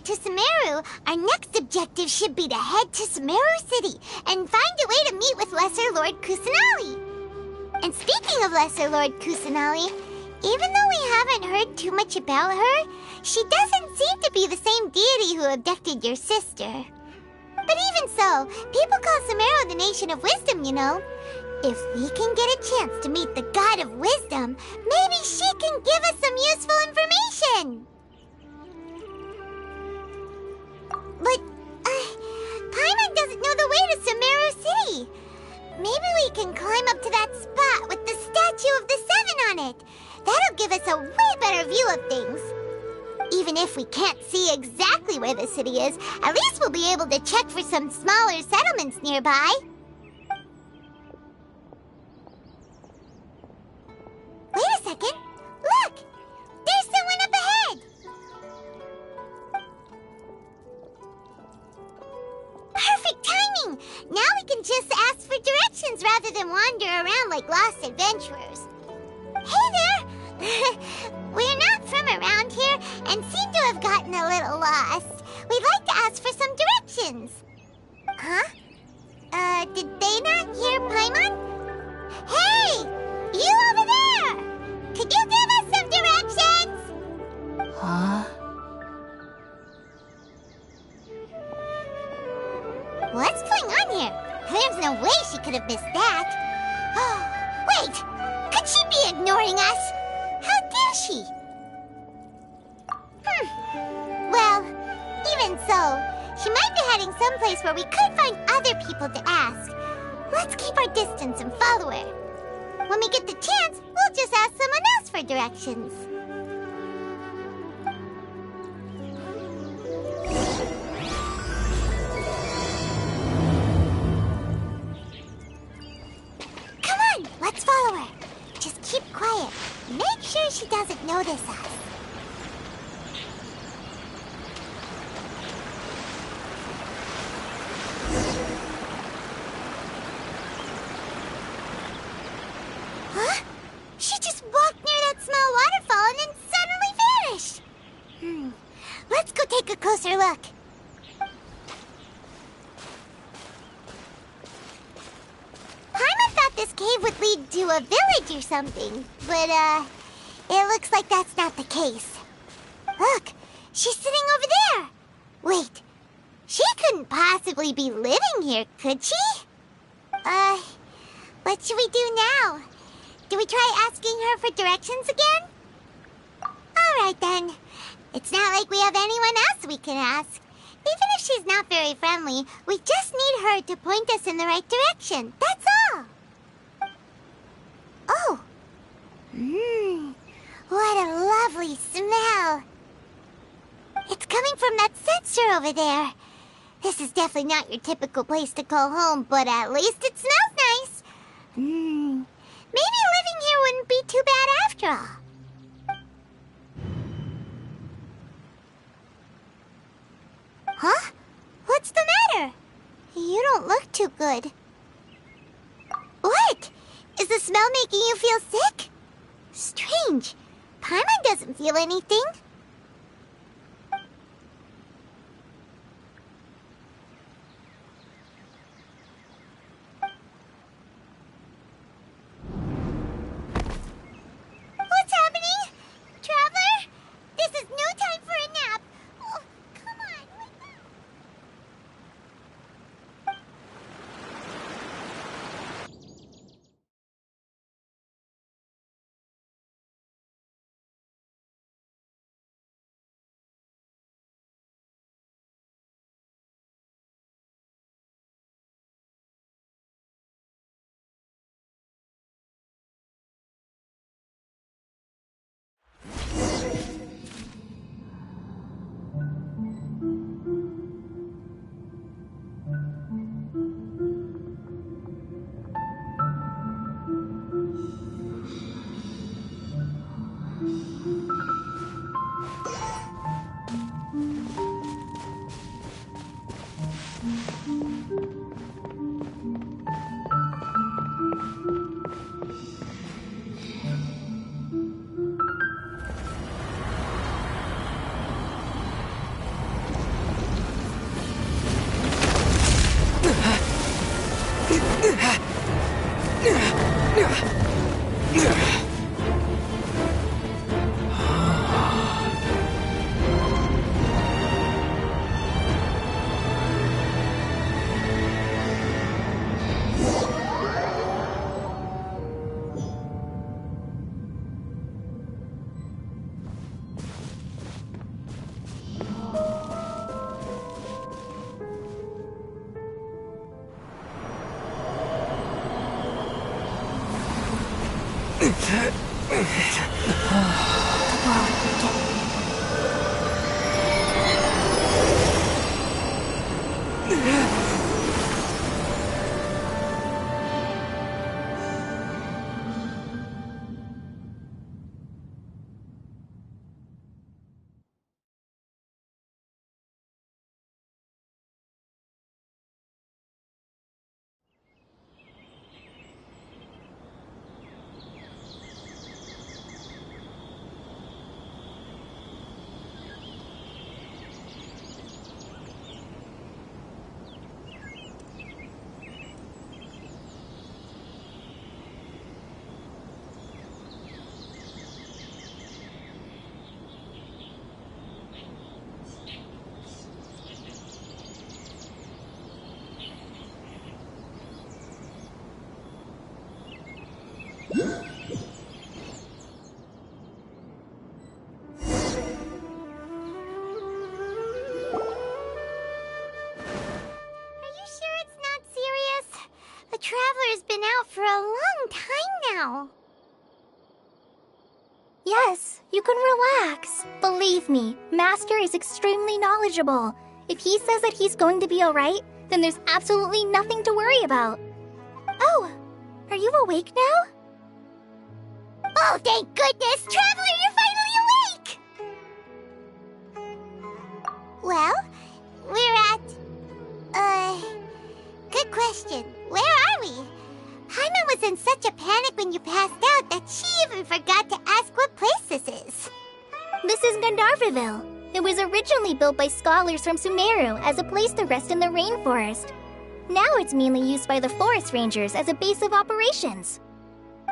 To Sumeru, our next objective should be to head to Sumeru City and find a way to meet with Lesser Lord Kusanali. And speaking of Lesser Lord Kusanali, even though we haven't heard too much about her, she doesn't seem to be the same deity who abducted your sister. But even so, people call Sumeru the Nation of Wisdom, you know. If we can get a chance to meet the God of Wisdom, maybe she can give us some useful information. But, Paimon doesn't know the way to Sumeru City. Maybe we can climb up to that spot with the statue of the Seven on it. That'll give us a way better view of things. Even if we can't see exactly where the city is, at least we'll be able to check for some smaller settlements nearby. Wait a second. Look! There's someone up ahead! Perfect timing! Now we can just ask for directions rather than wander around like lost adventurers. Hey there! We're not from around here and seem to have gotten a little lost. We'd like to ask for some directions. Huh? Did they not hear Paimon? Hey! You over there! Could you give us some directions? Huh? What's going on here? There's no way she could have missed that. Oh, wait! Could she be ignoring us? How dare she? Well, even so, she might be heading someplace where we could find other people to ask. Let's keep our distance and follow her. When we get the chance, we'll just ask someone else for directions. Come on, let's follow her. Just keep quiet. Make sure she doesn't notice us. Huh? She just walked near that small waterfall and then suddenly a village or something. But, it looks like that's not the case. Look, she's sitting over there. Wait, she couldn't possibly be living here, could she? What should we do now? Do we try asking her for directions again? Alright then. It's not like we have anyone else we can ask. Even if she's not very friendly, we just need her to point us in the right direction. That's all. Oh. What a lovely smell. It's coming from that sensor over there. This is definitely not your typical place to call home, but at least it smells nice. Maybe living here wouldn't be too bad after all. Huh? What's the matter? You don't look too good. What? Is the smell making you feel sick? Strange. Paimon doesn't feel anything. What's happening? Traveler? This is no time for a nap. Oh, come on, wake up. Traveler's been out for a long time now. Yes, you can relax. Believe me, Master is extremely knowledgeable. If he says that he's going to be alright, then there's absolutely nothing to worry about. Oh, are you awake now? Oh, thank goodness! Traveler, you're finally awake! Well, we're at... good question. Where are we? Paimon was in such a panic when you passed out that she even forgot to ask what place this is. This is Gandharvaville. It was originally built by scholars from Sumeru as a place to rest in the rainforest. Now it's mainly used by the forest rangers as a base of operations.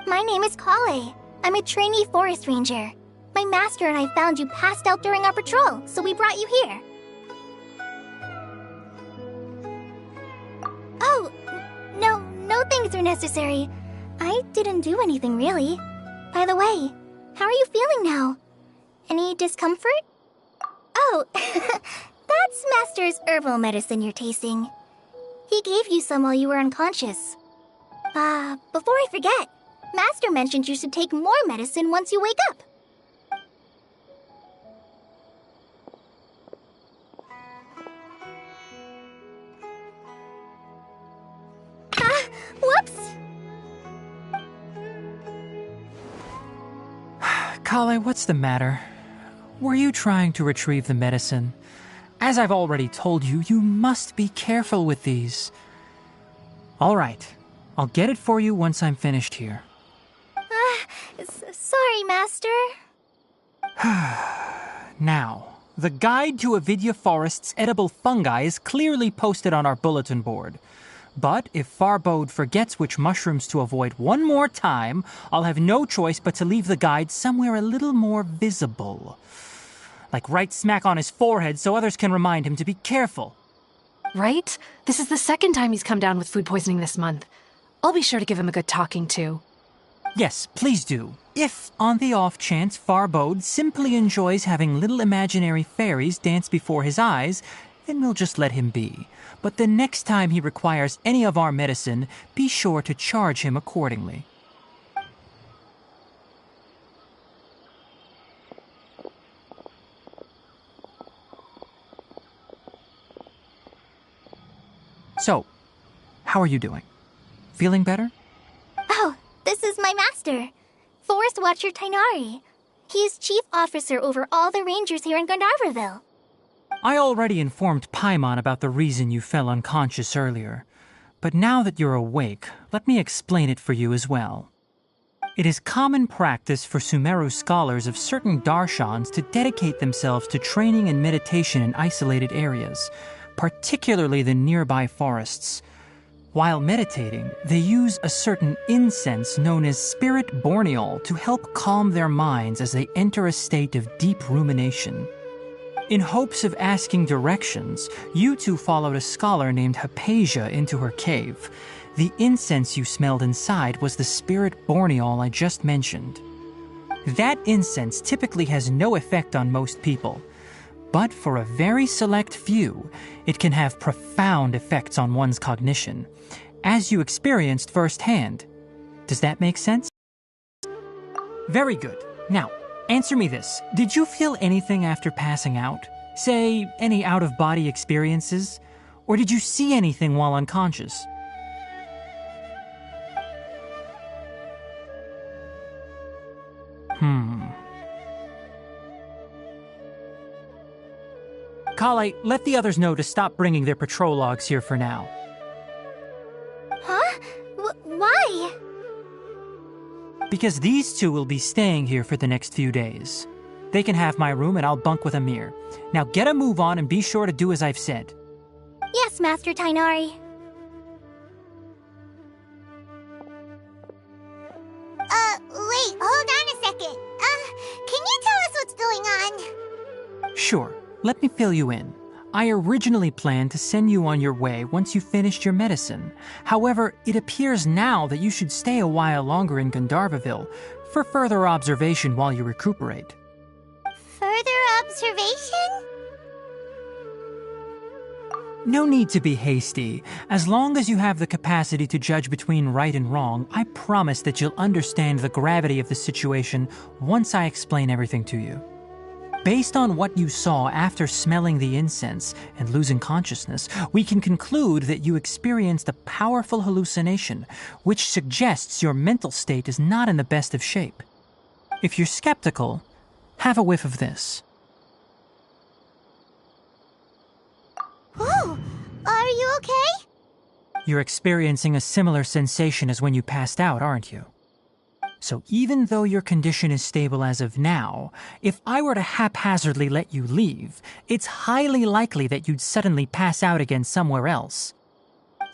My name is Kale. I'm a trainee forest ranger. My master and I found you passed out during our patrol, so we brought you here. Oh, no things are necessary. I didn't do anything really. By the way, how are you feeling now? Any discomfort? Oh, that's Master's herbal medicine you're tasting. He gave you some while you were unconscious. Before I forget, Master mentioned you should take more medicine once you wake up. Whoops! Kale, what's the matter? Were you trying to retrieve the medicine? As I've already told you, you must be careful with these. All right, I'll get it for you once I'm finished here. Sorry, Master. Now, the guide to Avidya Forest's edible fungi is clearly posted on our bulletin board. But if Farbode forgets which mushrooms to avoid one more time, I'll have no choice but to leave the guide somewhere a little more visible. Like right smack on his forehead so others can remind him to be careful. Right? This is the second time he's come down with food poisoning this month. I'll be sure to give him a good talking to. Yes, please do. If, on the off chance, Farbode simply enjoys having little imaginary fairies dance before his eyes, then we'll just let him be. But the next time he requires any of our medicine, be sure to charge him accordingly. So, how are you doing? Feeling better? Oh, this is my master, Forest Watcher Tainari. He is chief officer over all the rangers here in Gandharvaville. I already informed Paimon about the reason you fell unconscious earlier. But now that you're awake, let me explain it for you as well. It is common practice for Sumeru scholars of certain darshans to dedicate themselves to training and meditation in isolated areas, particularly the nearby forests. While meditating, they use a certain incense known as spirit borneol to help calm their minds as they enter a state of deep rumination. In hopes of asking directions, you two followed a scholar named Hypatia into her cave. The incense you smelled inside was the spirit borneol I just mentioned. That incense typically has no effect on most people, but for a very select few, it can have profound effects on one's cognition, as you experienced firsthand. Does that make sense? Very good. Now, answer me this. Did you feel anything after passing out? Say, any out-of-body experiences? Or did you see anything while unconscious? Kale, let the others know to stop bringing their patrol logs here for now. Huh? Why? Because these two will be staying here for the next few days. They can have my room and I'll bunk with Amir. Now get a move on and be sure to do as I've said. Yes, Master Tainari. Wait, hold on a second. Can you tell us what's going on? Sure, let me fill you in. I originally planned to send you on your way once you finished your medicine. However, it appears now that you should stay a while longer in Gandharvaville for further observation while you recuperate. Further observation? No need to be hasty. As long as you have the capacity to judge between right and wrong, I promise that you'll understand the gravity of the situation once I explain everything to you. Based on what you saw after smelling the incense and losing consciousness, we can conclude that you experienced a powerful hallucination, which suggests your mental state is not in the best of shape. If you're skeptical, have a whiff of this. Oh, are you okay? You're experiencing a similar sensation as when you passed out, aren't you? So even though your condition is stable as of now, if I were to haphazardly let you leave, it's highly likely that you'd suddenly pass out again somewhere else.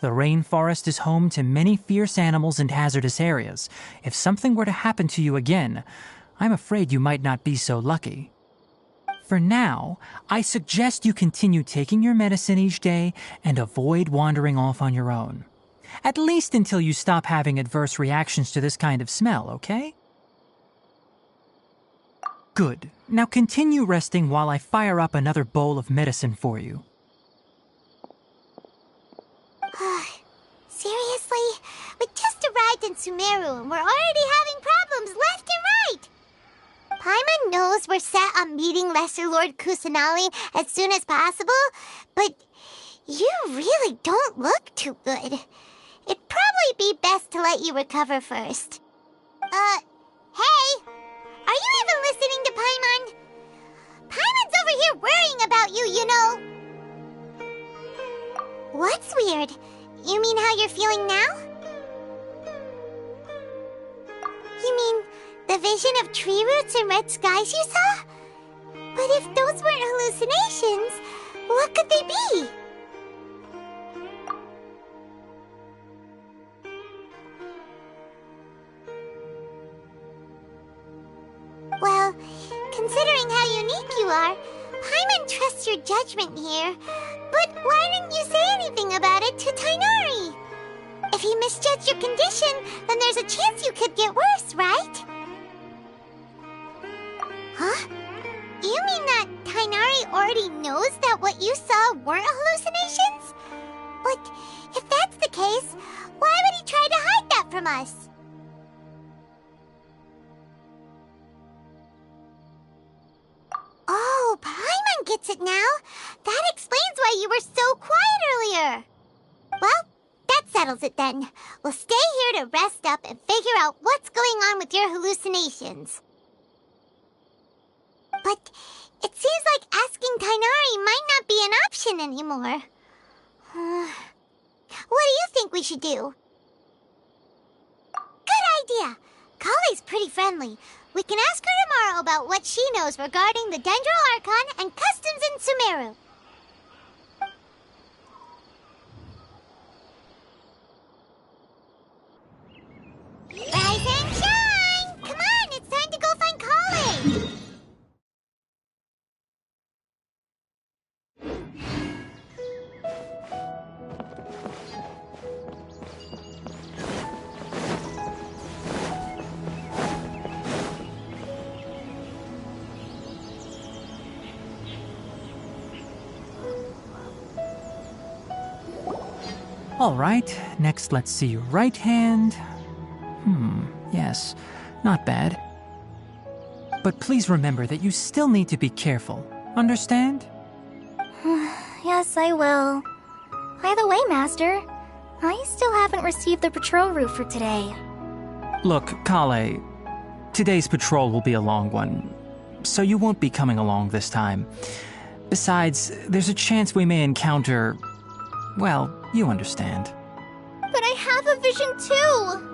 The rainforest is home to many fierce animals and hazardous areas. If something were to happen to you again, I'm afraid you might not be so lucky. For now, I suggest you continue taking your medicine each day and avoid wandering off on your own. At least until you stop having adverse reactions to this kind of smell, okay? Good. Now continue resting while I fire up another bowl of medicine for you. Seriously? We just arrived in Sumeru and we're already having problems left and right! Paimon knows we're set on meeting Lesser Lord Kusanali as soon as possible, but you really don't look too good. It'd probably be best to let you recover first. Hey! Are you even listening to Paimon? Paimon's over here worrying about you, you know! What's weird? You mean how you're feeling now? You mean the vision of tree roots and red skies you saw? But if those weren't hallucinations, what could they be? Well, considering how unique you are, Paimon trusts your judgment here. But why didn't you say anything about it to Tighnari? If he misjudged your condition, then there's a chance you could get worse, right? Huh? You mean that Tighnari already knows that what you saw weren't hallucinations? But if that's the case, why would he try to hide that from us? Oh, Paimon gets it now. That explains why you were so quiet earlier. Well, that settles it then. We'll stay here to rest up and figure out what's going on with your hallucinations. But it seems like asking Tighnari might not be an option anymore. What do you think we should do? Good idea. Kale's pretty friendly. We can ask her tomorrow about what she knows regarding the Dendro Archon and customs in Sumeru. Rise and shine! Come on, it's time to go find Kale! All right, next let's see your right hand. Yes, not bad. But please remember that you still need to be careful. Understand? Yes, I will. By the way, Master, I still haven't received the patrol route for today. Look, Kale, today's patrol will be a long one, so you won't be coming along this time. Besides, there's a chance we may encounter... well, you understand. But I have a vision too!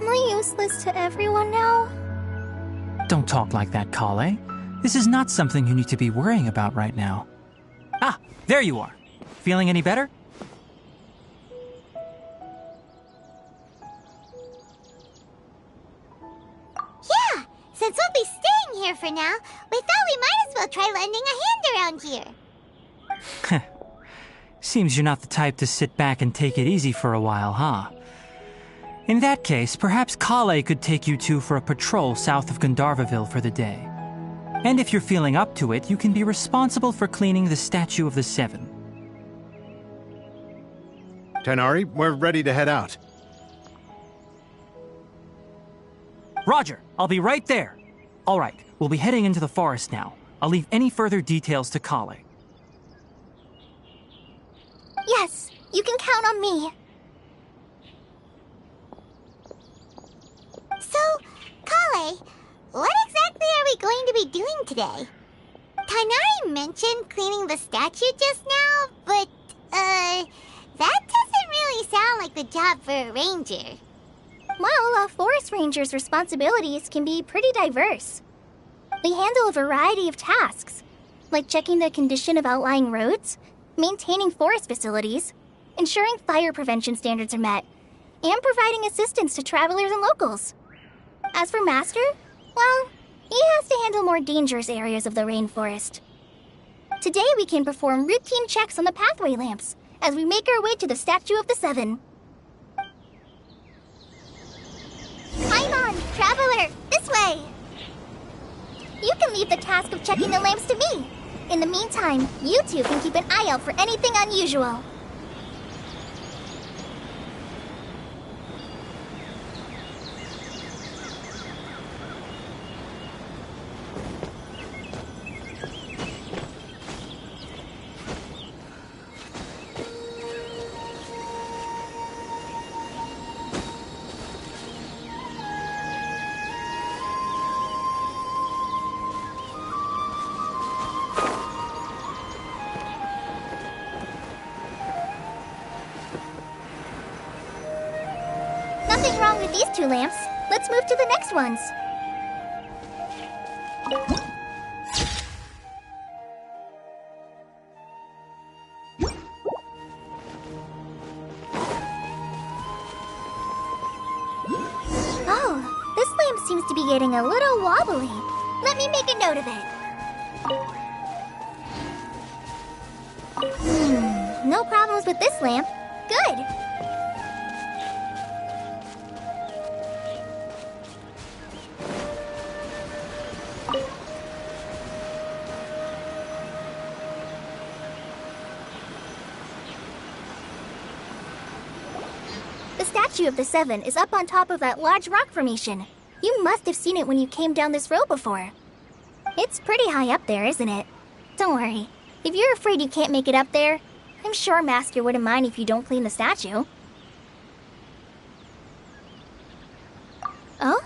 Am I useless to everyone now? Don't talk like that, Kale. This is not something you need to be worrying about right now. Ah, there you are. Feeling any better? Yeah, since we'll be staying here for now, we thought we might as well try lending a hand around here. Seems you're not the type to sit back and take it easy for a while, huh? In that case, perhaps Kale could take you two for a patrol south of Gandharvaville for the day. And if you're feeling up to it, you can be responsible for cleaning the Statue of the Seven. Tighnari, we're ready to head out. Roger, I'll be right there. All right, we'll be heading into the forest now. I'll leave any further details to Kale. Yes, you can count on me. So, Kale, what exactly are we going to be doing today? Tighnari mentioned cleaning the statue just now, but, that doesn't really sound like the job for a ranger. Well, a forest ranger's responsibilities can be pretty diverse. They handle a variety of tasks, like checking the condition of outlying roads, maintaining forest facilities, ensuring fire prevention standards are met, and providing assistance to travelers and locals. As for Master, well, he has to handle more dangerous areas of the rainforest. Today we can perform routine checks on the pathway lamps as we make our way to the Statue of the Seven. Paimon, traveler, this way! You can leave the task of checking the lamps to me. In the meantime, you two can keep an eye out for anything unusual. Nothing wrong with these two lamps. Let's move to the next ones. Oh, this lamp seems to be getting a little wobbly. Let me make a note of it. No problems with this lamp. Good. The Statue of the Seven is up on top of that large rock formation. You must have seen it when you came down this road before. It's pretty high up there, isn't it? Don't worry. If you're afraid you can't make it up there, I'm sure Master wouldn't mind if you don't clean the statue. Oh?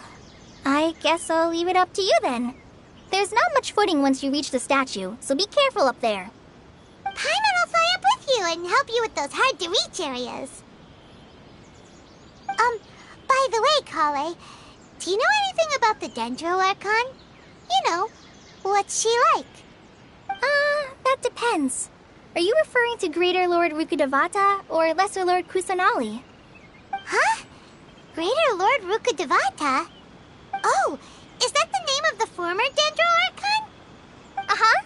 I guess I'll leave it up to you then. There's not much footing once you reach the statue, so be careful up there. Paimon will fly up with you and help you with those hard-to-reach areas. By the way, Kale, do you know anything about the Dendro Archon? You know, what's she like? That depends. Are you referring to Greater Lord Rukkhadevata or Lesser Lord Kusanali? Huh? Greater Lord Rukkhadevata? Oh, is that the name of the former Dendro Archon? Uh-huh.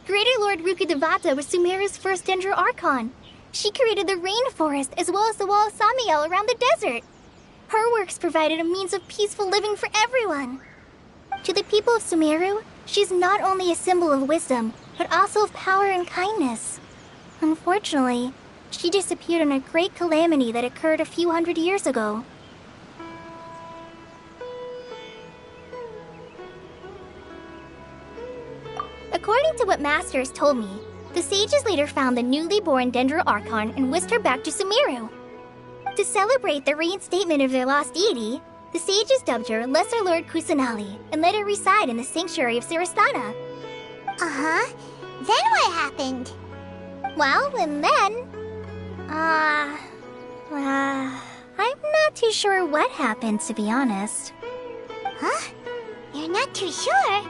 Greater Lord Rukkhadevata was Sumeru's first Dendro Archon. She created the rainforest as well as the wall of Samiel around the desert. Her works provided a means of peaceful living for everyone. To the people of Sumeru, she's not only a symbol of wisdom, but also of power and kindness. Unfortunately, she disappeared in a great calamity that occurred a few hundred years ago. According to what Master has told me, the sages later found the newly born Dendro Archon and whisked her back to Sumeru. To celebrate the reinstatement of their lost deity, the sages dubbed her Lesser Lord Kusanali and let her reside in the sanctuary of Sirastana. Uh-huh. Then what happened? Well, and then... I'm not too sure what happened, to be honest. Huh? You're not too sure?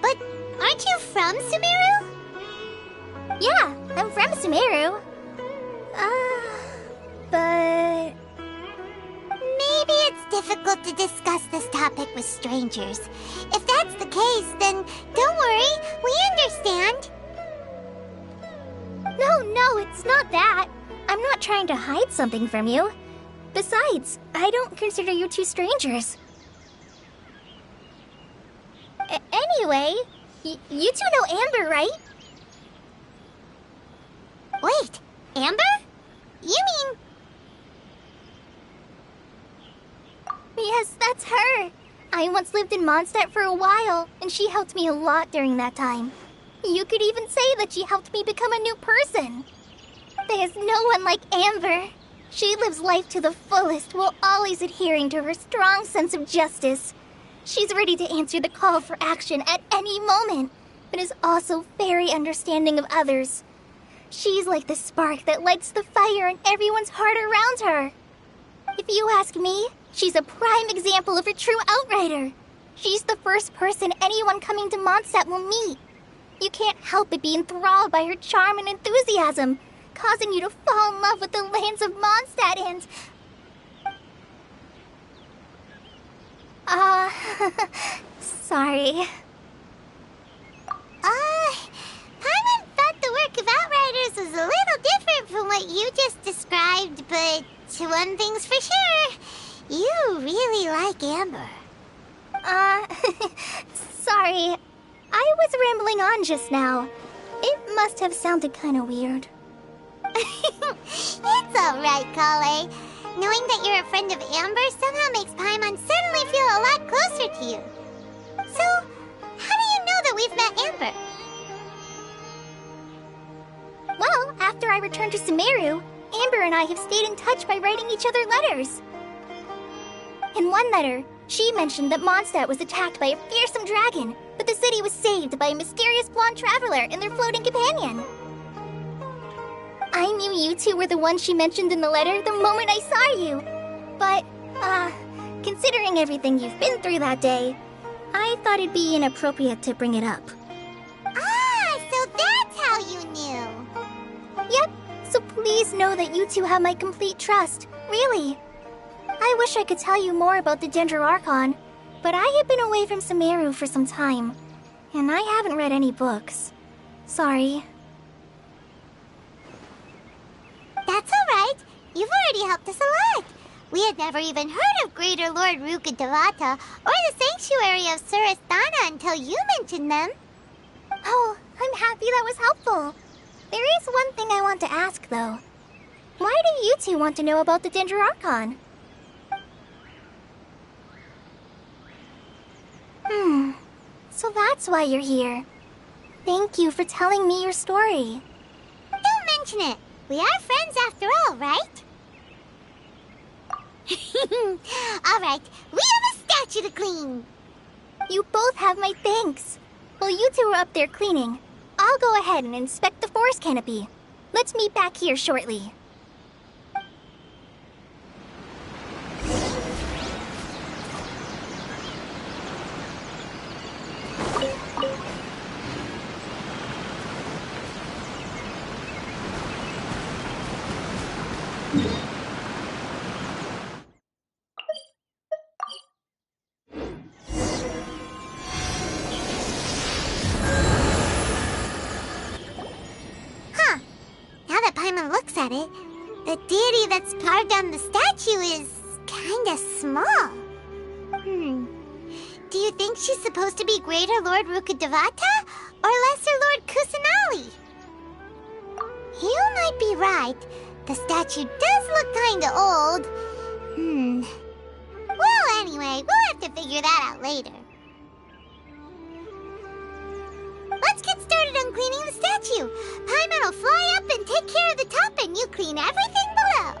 But aren't you from Sumeru? Yeah, I'm from Sumeru. But... Maybe it's difficult to discuss this topic with strangers. If that's the case, then don't worry, we understand. No, it's not that. I'm not trying to hide something from you. Besides, I don't consider you two strangers. Anyway, you two know Amber, right? Wait, Amber? You mean... Yes, that's her. I once lived in Mondstadt for a while, and she helped me a lot during that time. You could even say that she helped me become a new person. There's no one like Amber. She lives life to the fullest while always adhering to her strong sense of justice. She's ready to answer the call for action at any moment, but is also very understanding of others. She's like the spark that lights the fire in everyone's heart around her. If you ask me, she's a prime example of a true outrider. She's the first person anyone coming to Mondstadt will meet. You can't help but be enthralled by her charm and enthusiasm, causing you to fall in love with the lands of Mondstadt and... sorry. Paimon thought the work of Outriders was a little different from what you just described, but one thing's for sure, you really like Amber. Sorry. I was rambling on just now. It must have sounded kind of weird. It's alright, Kale. Knowing that you're a friend of Amber somehow makes Paimon suddenly feel a lot closer to you. So, how do you know that we've met Amber? Well, after I returned to Sumeru, Amber and I have stayed in touch by writing each other letters. In one letter, she mentioned that Mondstadt was attacked by a fearsome dragon, but the city was saved by a mysterious blonde traveler and their floating companion. I knew you two were the ones she mentioned in the letter the moment I saw you. But, considering everything you've been through that day, I thought it'd be inappropriate to bring it up. Ah, so that's how you knew. Yep, so please know that you two have my complete trust, really. I wish I could tell you more about the Archon, but I have been away from Sumeru for some time, and I haven't read any books. Sorry. That's alright. You've already helped us a lot. We had never even heard of Greater Lord Ruka Devata or the Sanctuary of Surasthana until you mentioned them. Oh, I'm happy that was helpful. There is one thing I want to ask, though. Why do you two want to know about the Archon? So that's why you're here. Thank you for telling me your story. Don't mention it. We are friends after all, right? Alright, we have a statue to clean. You both have my thanks. While you two are up there cleaning, I'll go ahead and inspect the forest canopy. Let's meet back here shortly. Now that Paimon looks at it, the deity that's carved on the statue is kinda small. Do you think she's supposed to be Greater Lord Ruka Devata or Lesser Lord Kusanali? You might be right. The statue does look kinda old. Well, anyway, we'll have to figure that out later. Let's get started on cleaning the statue. Paimon will fly up and take care of the top, and you clean everything below.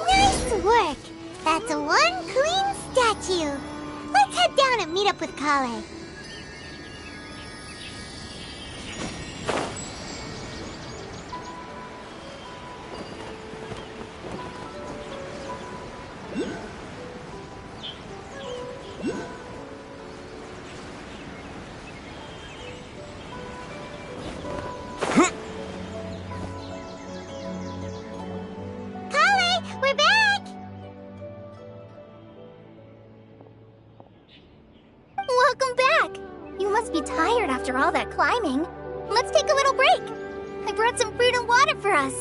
Nice work! That's one clean statue. Let's head down and meet up with Kale. We're back! Welcome back! You must be tired after all that climbing. Let's take a little break. I brought some fruit and water for us.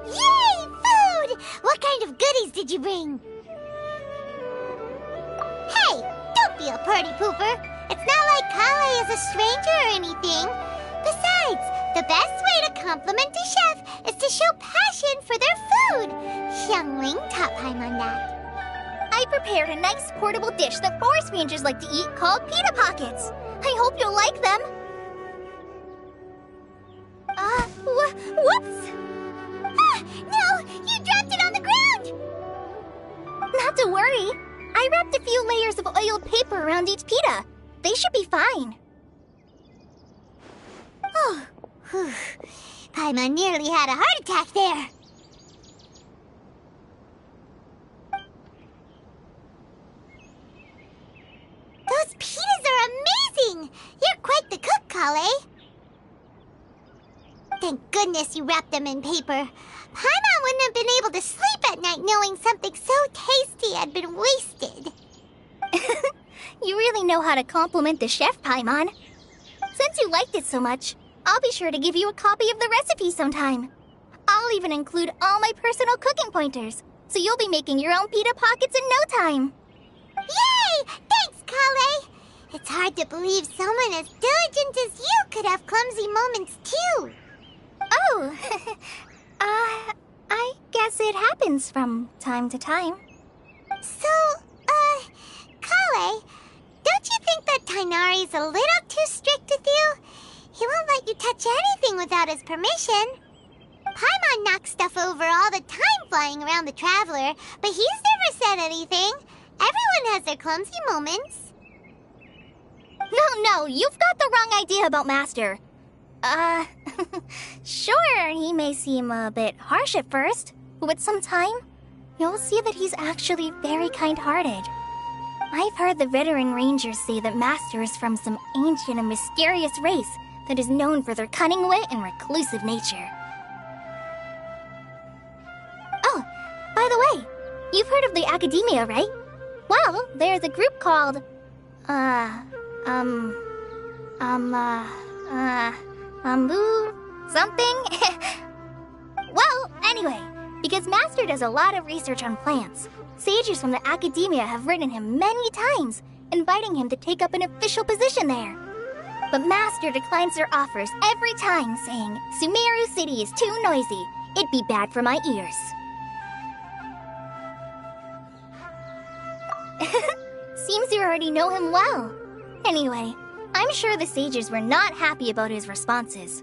Yay! Food! What kind of goodies did you bring? Hey! Don't be a party pooper! It's not like Kale is a stranger or anything. Besides, the best way to compliment a chef is to show passion for their food. Xiangling taught Paimon that. I prepared a nice portable dish that forest rangers like to eat called pita pockets. I hope you'll like them. Whoops! Ah, no! You dropped it on the ground! Not to worry. I wrapped a few layers of oiled paper around each pita. They should be fine. Oh, whew. Paimon nearly had a heart attack there. goodness you wrapped them in paper. Paimon wouldn't have been able to sleep at night knowing something so tasty had been wasted. You really know how to compliment the chef, Paimon. Since you liked it so much, I'll be sure to give you a copy of the recipe sometime. I'll even include all my personal cooking pointers, so you'll be making your own pita pockets in no time. Yay! Thanks, Kale! It's hard to believe someone as diligent as you could have clumsy moments, too. Oh, I guess it happens from time to time. So, Kale, don't you think that Tainari's a little too strict with you? He won't let you touch anything without his permission. Paimon knocks stuff over all the time flying around the Traveler, but he's never said anything. Everyone has their clumsy moments. No, you've got the wrong idea about Master. Sure, he may seem a bit harsh at first, but with some time, you'll see that he's actually very kind-hearted. I've heard the veteran rangers say that Master is from some ancient and mysterious race that is known for their cunning wit and reclusive nature. Oh, by the way, you've heard of the Academia, right? Well, there's a group called, something? Well, anyway, because Master does a lot of research on plants, sages from the Academia have written him many times, inviting him to take up an official position there. But Master declines their offers every time, saying, Sumeru City is too noisy. It'd be bad for my ears. Seems you already know him well. Anyway, I'm sure the sages were not happy about his responses.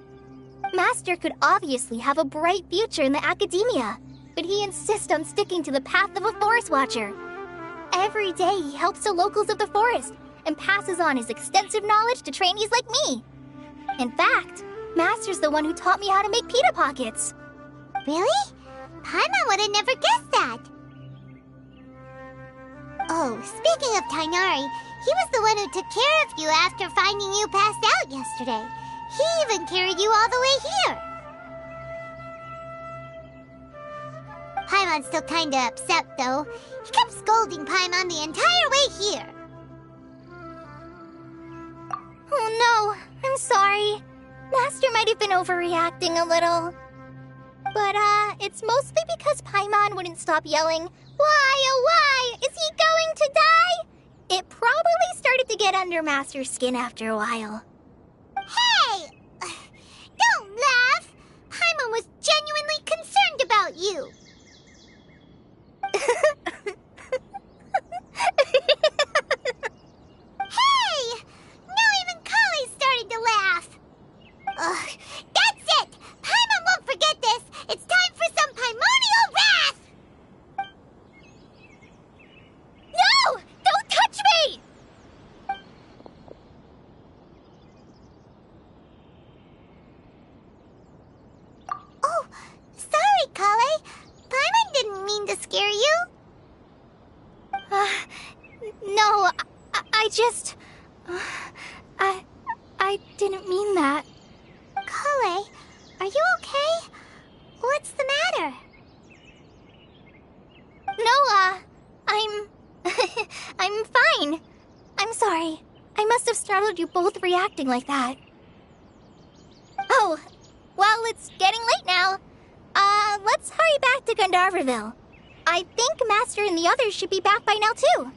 Master could obviously have a bright future in the Academia, but he insists on sticking to the path of a forest watcher. Every day he helps the locals of the forest and passes on his extensive knowledge to trainees like me. In fact, Master's the one who taught me how to make pita pockets. Really? Paimon would have never guessed that. Oh, speaking of Tainari, he was the one who took care of you after finding you passed out yesterday. He even carried you all the way here. Paimon's still kinda upset, though. He kept scolding Paimon the entire way here. Oh no, I'm sorry. Master might have been overreacting a little. But, it's mostly because Paimon wouldn't stop yelling, Why, oh why, is he going to die? It probably started to get under Master's skin after a while. Hey! Don't laugh! Paimon was genuinely concerned about you. Hey! Now even Kali started to laugh. Ugh, that's it! Paimon won't forget this! It's time for some Paimonial wrath! No! Don't touch me! Oh, sorry, Kale. Paimon didn't mean to scare you. No, I just... I didn't mean that. Kale, are you okay? What's the matter? No, I'm fine. I'm sorry. I must have startled you both reacting like that. Oh, well, it's getting late now. Let's hurry back to Gandharvaville. I think Master and the others should be back by now, too.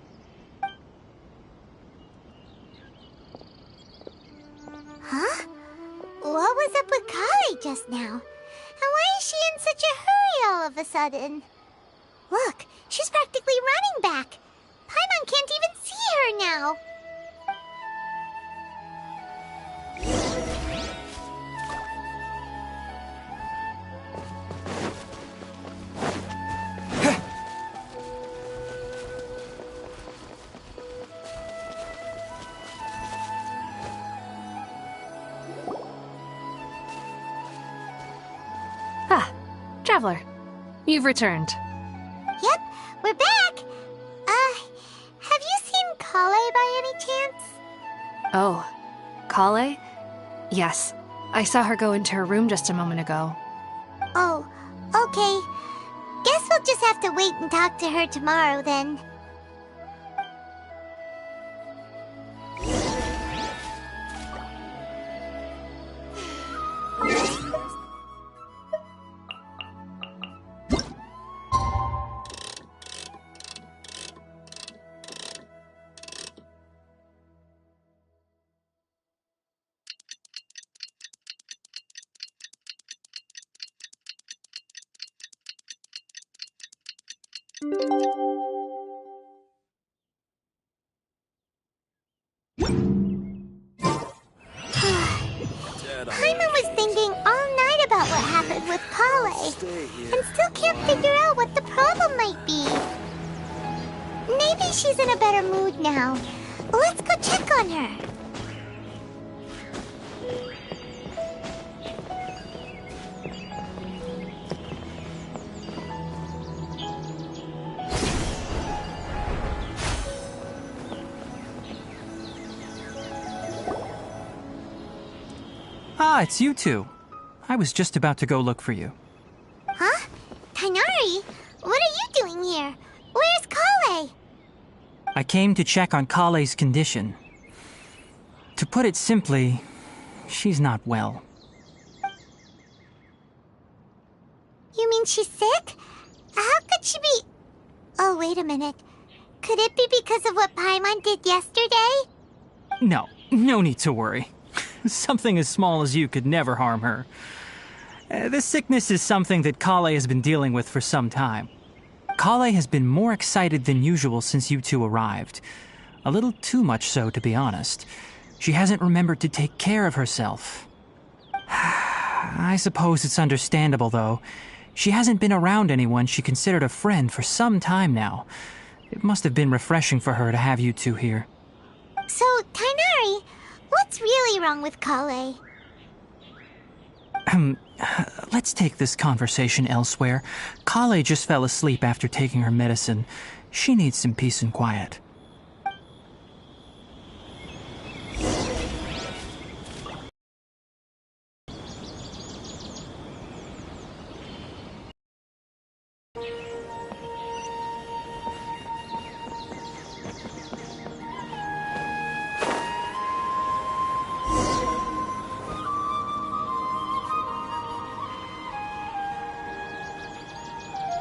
Huh? What was up with Kale just now? And why is she in such a hurry all of a sudden? Look, she's practically running back. Paimon can't even see her now. Ah, Traveler, you've returned. Yep, we're back. Have you seen Kale by any chance? Oh, Kale? Yes, I saw her go into her room just a moment ago. Oh, okay. Guess we'll just have to wait and talk to her tomorrow then. Paimon was thinking all night about what happened with Kale, and still can't figure out what the problem might be. Maybe she's in a better mood now. Let's go check on her. Ah, it's you two. I was just about to go look for you. Huh? Tighnari? What are you doing here? Where's Kale? I came to check on Kale's condition. To put it simply, she's not well. You mean she's sick? How could she be... Oh, wait a minute. Could it be because of what Paimon did yesterday? No need to worry. Something as small as you could never harm her. This sickness is something that Kale has been dealing with for some time. Kale has been more excited than usual since you two arrived. A little too much so, to be honest. She hasn't remembered to take care of herself. I suppose it's understandable, though. She hasn't been around anyone she considered a friend for some time now. It must have been refreshing for her to have you two here. So, Tighnari, what's really wrong with Kale? Let's take this conversation elsewhere. Kale just fell asleep after taking her medicine. She needs some peace and quiet.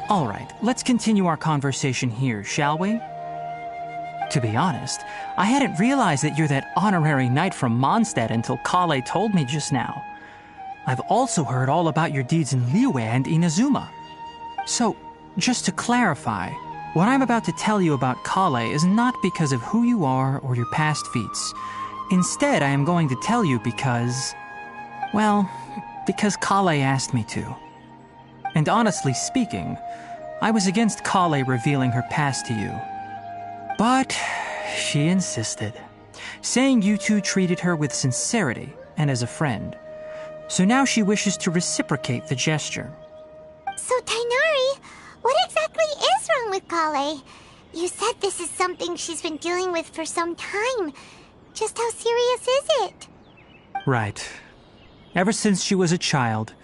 All right, let's continue our conversation here, shall we? To be honest, I hadn't realized that you're that honorary knight from Mondstadt until Kale told me just now. I've also heard all about your deeds in Liyue and Inazuma. So, just to clarify, what I'm about to tell you about Kale is not because of who you are or your past feats. Instead, I am going to tell you because... well, because Kale asked me to. And honestly speaking, I was against Kale revealing her past to you. But she insisted, saying you two treated her with sincerity and as a friend. So now she wishes to reciprocate the gesture. So, Tighnari, what exactly is wrong with Kale? You said this is something she's been dealing with for some time. Just how serious is it? Right. Ever since she was a child,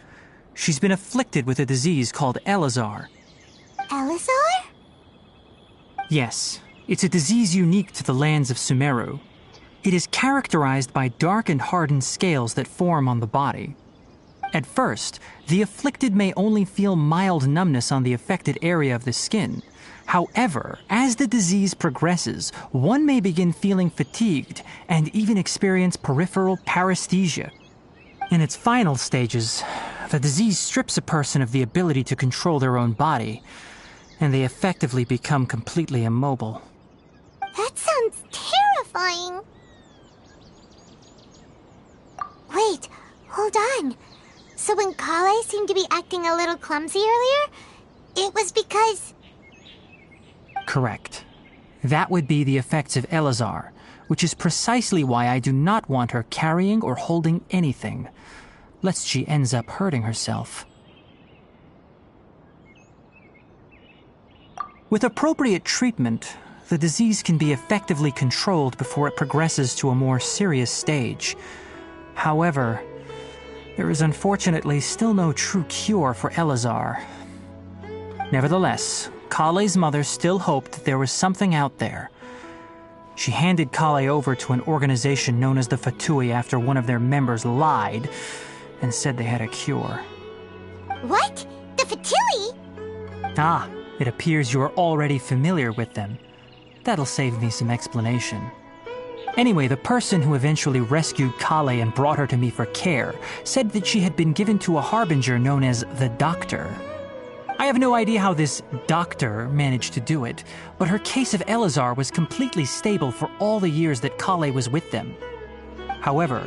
she's been afflicted with a disease called Elazar. Elazar? Yes, it's a disease unique to the lands of Sumeru. It is characterized by dark and hardened scales that form on the body. At first, the afflicted may only feel mild numbness on the affected area of the skin. However, as the disease progresses, one may begin feeling fatigued and even experience peripheral paresthesia. In its final stages, the disease strips a person of the ability to control their own body, and they effectively become completely immobile. That sounds terrifying. Wait, hold on. So when Kale seemed to be acting a little clumsy earlier, it was because... Correct. That would be the effects of Elazar, which is precisely why I do not want her carrying or holding anything, lest she ends up hurting herself. With appropriate treatment, the disease can be effectively controlled before it progresses to a more serious stage. However, There is unfortunately still no true cure for Elazar. Nevertheless, Kale's mother still hoped that there was something out there. She handed Kale over to an organization known as the Fatui after one of their members lied and said they had a cure. What? The Fatui? Ah, it appears you are already familiar with them. That'll save me some explanation. Anyway, the person who eventually rescued Kale and brought her to me for care said that she had been given to a harbinger known as the Doctor. I have no idea how this doctor managed to do it, but her case of Elazar was completely stable for all the years that Kale was with them. However,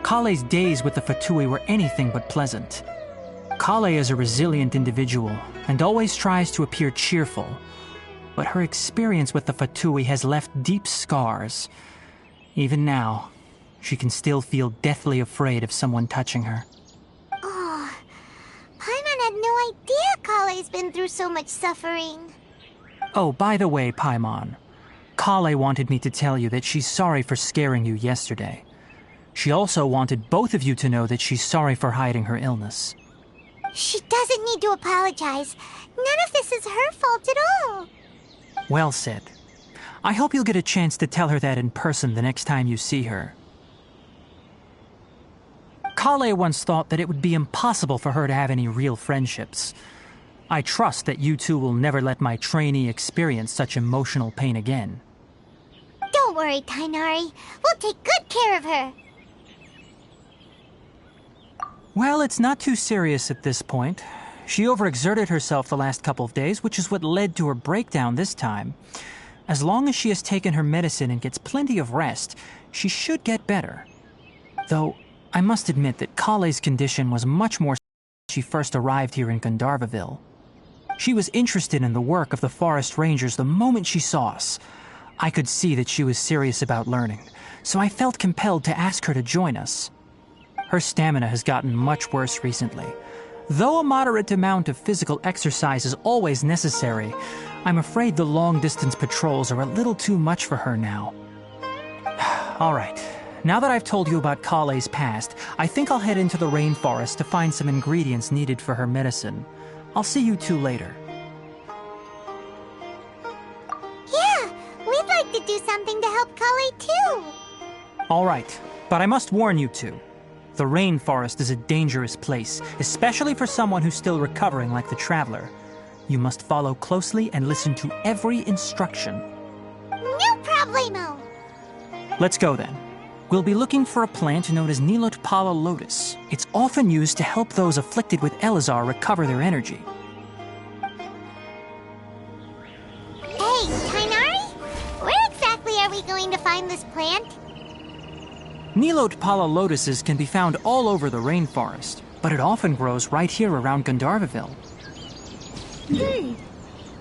Kale's days with the Fatui were anything but pleasant. Kale is a resilient individual and always tries to appear cheerful, but her experience with the Fatui has left deep scars. Even now, she can still feel deathly afraid of someone touching her. Oh, Paimon had no idea Kale's been through so much suffering. Oh, by the way, Paimon, Kale wanted me to tell you that she's sorry for scaring you yesterday. She also wanted both of you to know that she's sorry for hiding her illness. She doesn't need to apologize. None of this is her fault at all. Well said. I hope you'll get a chance to tell her that in person the next time you see her. Kale once thought that it would be impossible for her to have any real friendships. I trust that you two will never let my trainee experience such emotional pain again. Don't worry, Tainari. We'll take good care of her. Well, it's not too serious at this point. She overexerted herself the last couple of days, which is what led to her breakdown this time. As long as she has taken her medicine and gets plenty of rest, she should get better. Though, I must admit that Kale's condition was much more when she first arrived here in Gandharvaville. She was interested in the work of the forest rangers the moment she saw us. I could see that she was serious about learning, so I felt compelled to ask her to join us. Her stamina has gotten much worse recently. Though a moderate amount of physical exercise is always necessary, I'm afraid the long-distance patrols are a little too much for her now. All right, now that I've told you about Kale's past, I think I'll head into the rainforest to find some ingredients needed for her medicine. I'll see you two later. Yeah, we'd like to do something to help Kale too. All right, but I must warn you two. The rainforest is a dangerous place, especially for someone who's still recovering like the Traveler. You must follow closely and listen to every instruction. No problemo. Let's go then. We'll be looking for a plant known as Nilotpala lotus. It's often used to help those afflicted with Elazar recover their energy. Hey, Tainari? Where exactly are we going to find this plant? Nilotpala lotuses can be found all over the rainforest, but it often grows right here around Gandharvaville.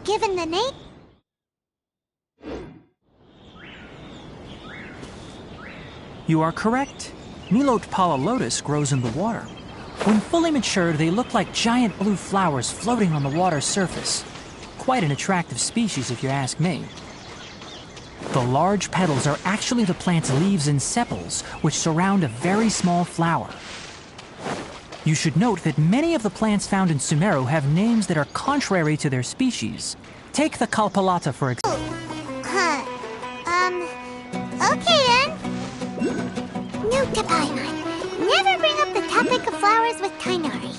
Given the name... You are correct. Nilotpala lotus grows in the water. When fully matured, they look like giant blue flowers floating on the water's surface. Quite an attractive species, if you ask me. The large petals are actually the plant's leaves and sepals, which surround a very small flower. You should note that many of the plants found in Sumeru have names that are contrary to their species. Take the Kalpalata, for example. Okay then. Note to Paimon. Never bring up the topic of flowers with Tainari.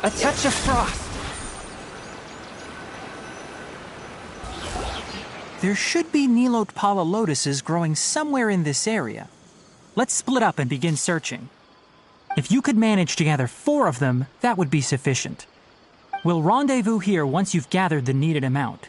A touch of frost. There should be Nilotpala lotuses growing somewhere in this area. Let's split up and begin searching. If you could manage to gather 4 of them, that would be sufficient. We'll rendezvous here once you've gathered the needed amount.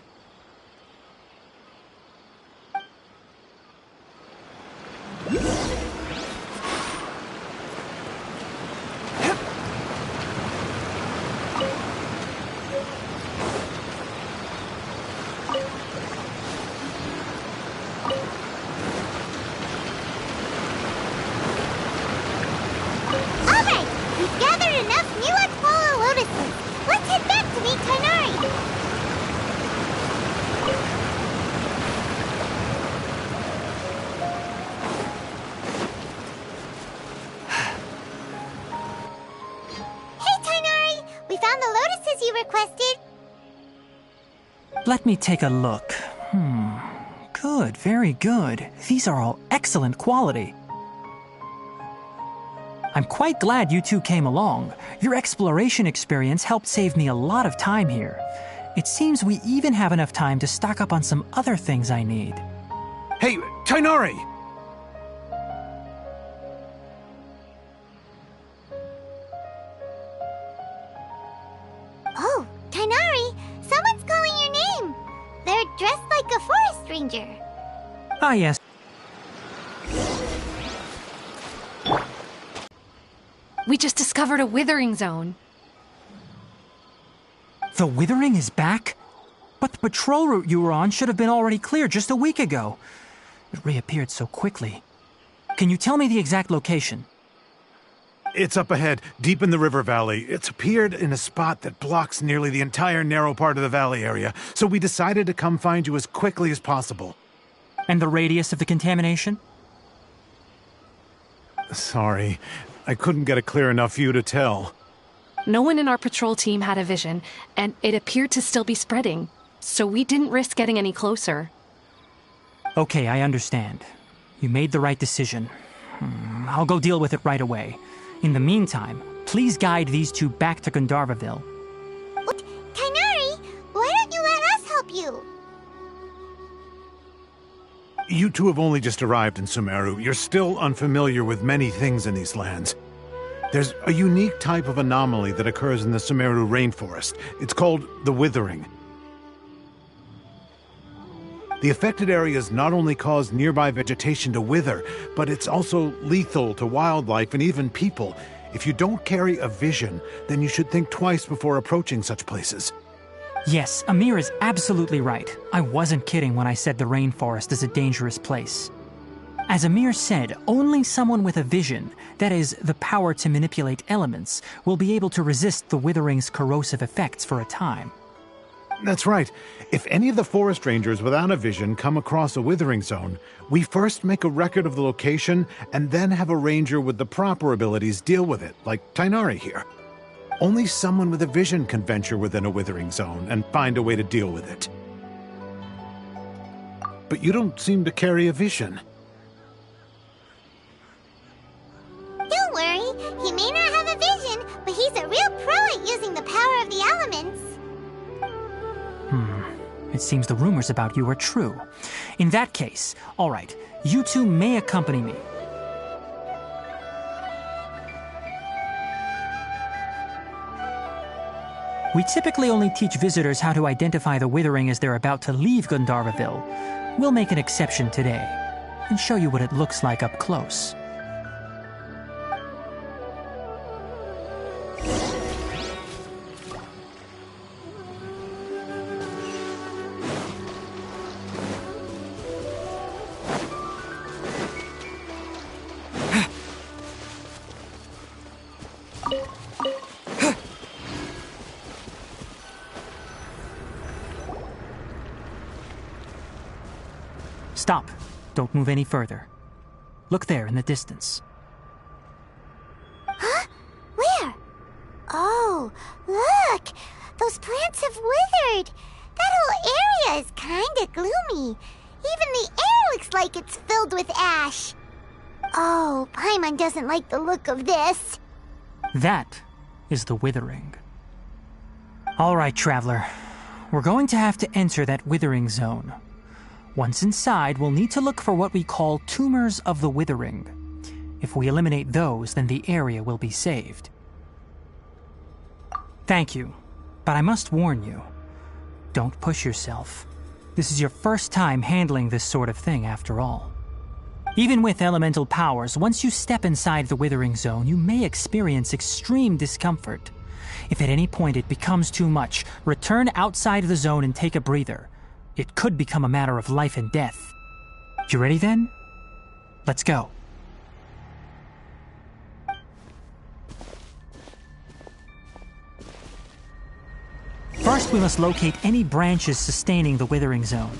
We've gathered enough new Aquala lotuses. Let's head back to meet Tighnari. Hey, Tighnari! We found the lotuses you requested. Let me take a look. Good, very good. These are all excellent quality. I'm quite glad you two came along. Your exploration experience helped save me a lot of time here. It seems we even have enough time to stock up on some other things I need. Hey, Tighnari! Oh, Tighnari! Someone's calling your name! They're dressed like a forest ranger. Ah, yes. We just discovered a withering zone. The withering is back? But the patrol route you were on should have been already clear just a week ago. It reappeared so quickly. Can you tell me the exact location? It's up ahead, deep in the river valley. It's appeared in a spot that blocks nearly the entire narrow part of the valley area, so we decided to come find you as quickly as possible. And the radius of the contamination? Sorry, I couldn't get a clear enough view to tell. No one in our patrol team had a vision, and it appeared to still be spreading, so we didn't risk getting any closer. Okay, I understand. You made the right decision. I'll go deal with it right away. In the meantime, please guide these two back to Gandharvaville. Tighnari, why don't you let us help you? You two have only just arrived in Sumeru. You're still unfamiliar with many things in these lands. There's a unique type of anomaly that occurs in the Sumeru rainforest. It's called the withering. The affected areas not only cause nearby vegetation to wither, but it's also lethal to wildlife and even people. If you don't carry a vision, then you should think twice before approaching such places. Yes, Amir is absolutely right. I wasn't kidding when I said the rainforest is a dangerous place. As Amir said, only someone with a vision, that is, the power to manipulate elements, will be able to resist the withering's corrosive effects for a time. That's right. If any of the forest rangers without a vision come across a withering zone, we first make a record of the location and then have a ranger with the proper abilities deal with it, like Tighnari here. Only someone with a vision can venture within a withering zone and find a way to deal with it. But you don't seem to carry a vision. Don't worry, he may not have a vision, but he's a real pro at using the power of the elements. It seems the rumors about you are true. In that case, all right, you two may accompany me. We typically only teach visitors how to identify the withering as they're about to leave Gandharvaville. We'll make an exception today and show you what it looks like up close. Stop. Don't move any further. Look there in the distance. Huh? Where? Oh, look! Those plants have withered! That whole area is kinda gloomy. Even the air looks like it's filled with ash. Oh, Paimon doesn't like the look of this. That is the withering. All right, traveler. We're going to have to enter that withering zone. Once inside, we'll need to look for what we call tumors of the withering. If we eliminate those, then the area will be saved. Thank you, but I must warn you. Don't push yourself. This is your first time handling this sort of thing, after all. Even with elemental powers, once you step inside the withering zone, you may experience extreme discomfort. If at any point it becomes too much, return outside the zone and take a breather. It could become a matter of life and death. You ready then? Let's go. First, we must locate any branches sustaining the withering zone.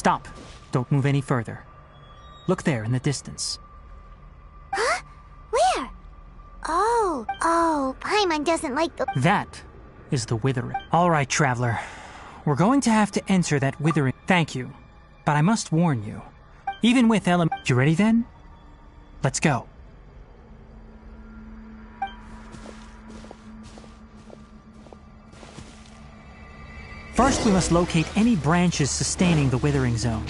Stop. Don't move any further. Look there in the distance. Huh? Where? Oh, Paimon doesn't like the... That is the withering. All right, traveler. We're going to have to enter that withering... Thank you. But I must warn you. Even with element... You ready then? Let's go. First, we must locate any branches sustaining the withering zone.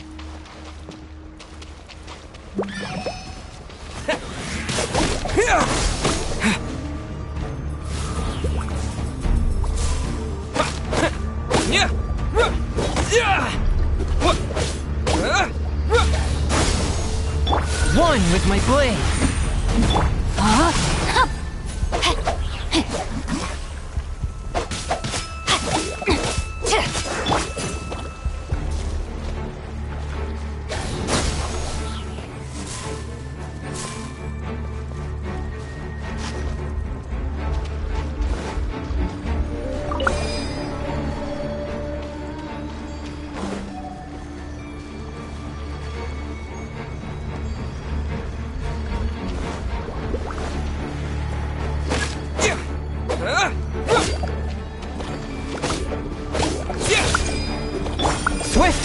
One with my blade.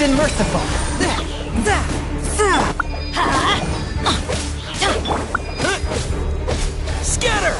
and merciful. Scatter!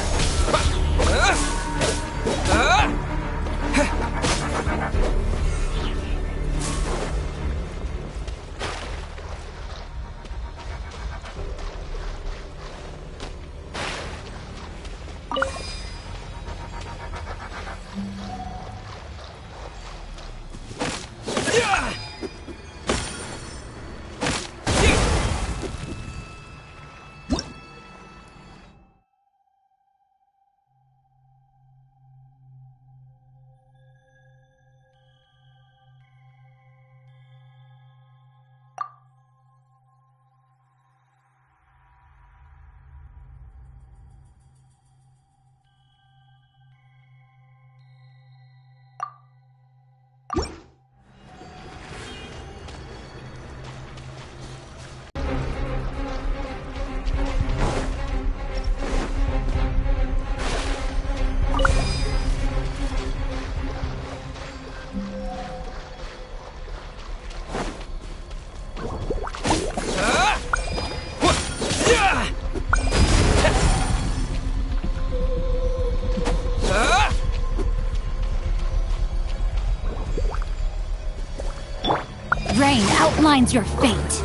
Rain outlines your fate.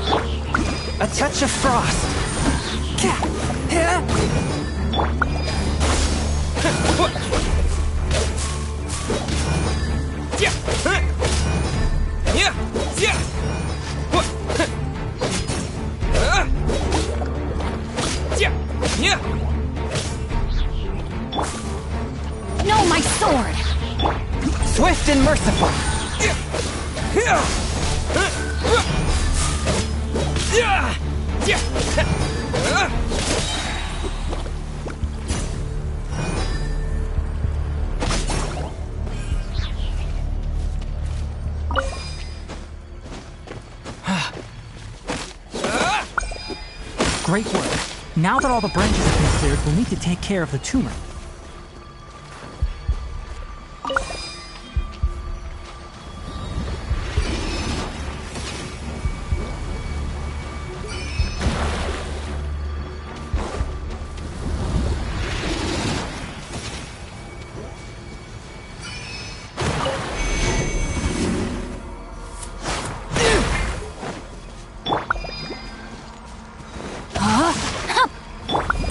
A touch of frost. No, my sword! Swift and merciful. Great work. Now that all the branches have been cleared, we'll need to take care of the tumor.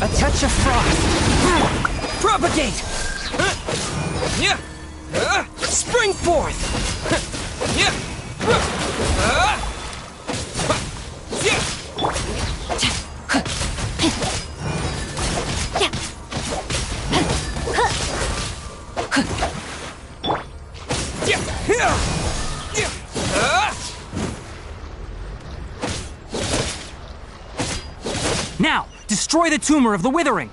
A touch of frost. Propagate. Spring forth. Now, destroy the tumor of the withering!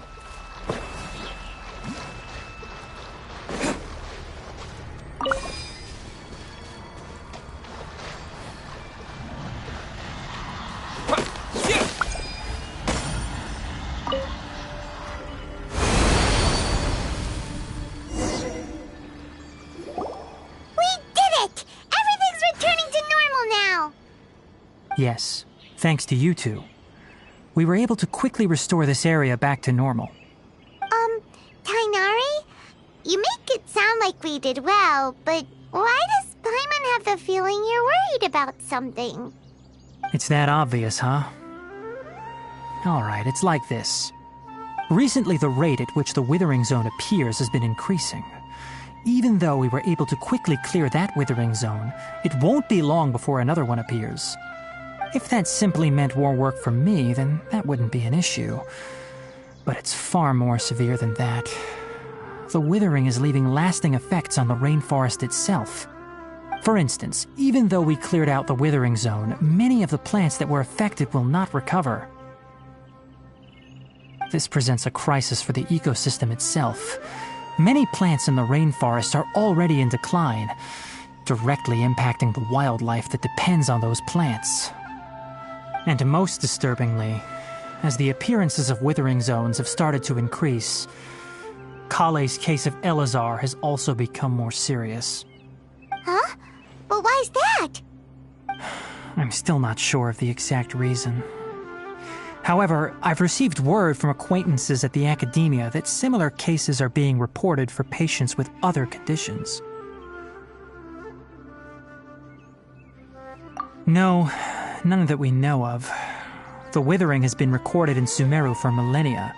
Yes, thanks to you two. We were able to quickly restore this area back to normal. Tainari? You make it sound like we did well, but why does Paimon have the feeling you're worried about something? It's that obvious, huh? Alright, it's like this. Recently, the rate at which the Withering Zone appears has been increasing. Even though we were able to quickly clear that Withering Zone, it won't be long before another one appears. If that simply meant more work for me, then that wouldn't be an issue. But it's far more severe than that. The withering is leaving lasting effects on the rainforest itself. For instance, even though we cleared out the Withering Zone, many of the plants that were affected will not recover. This presents a crisis for the ecosystem itself. Many plants in the rainforest are already in decline, directly impacting the wildlife that depends on those plants. And most disturbingly, as the appearances of withering zones have started to increase, Kale's case of Elazar has also become more serious. Huh? But why's that? I'm still not sure of the exact reason. However, I've received word from acquaintances at the academia that similar cases are being reported for patients with other conditions. No, none that we know of. The withering has been recorded in Sumeru for millennia.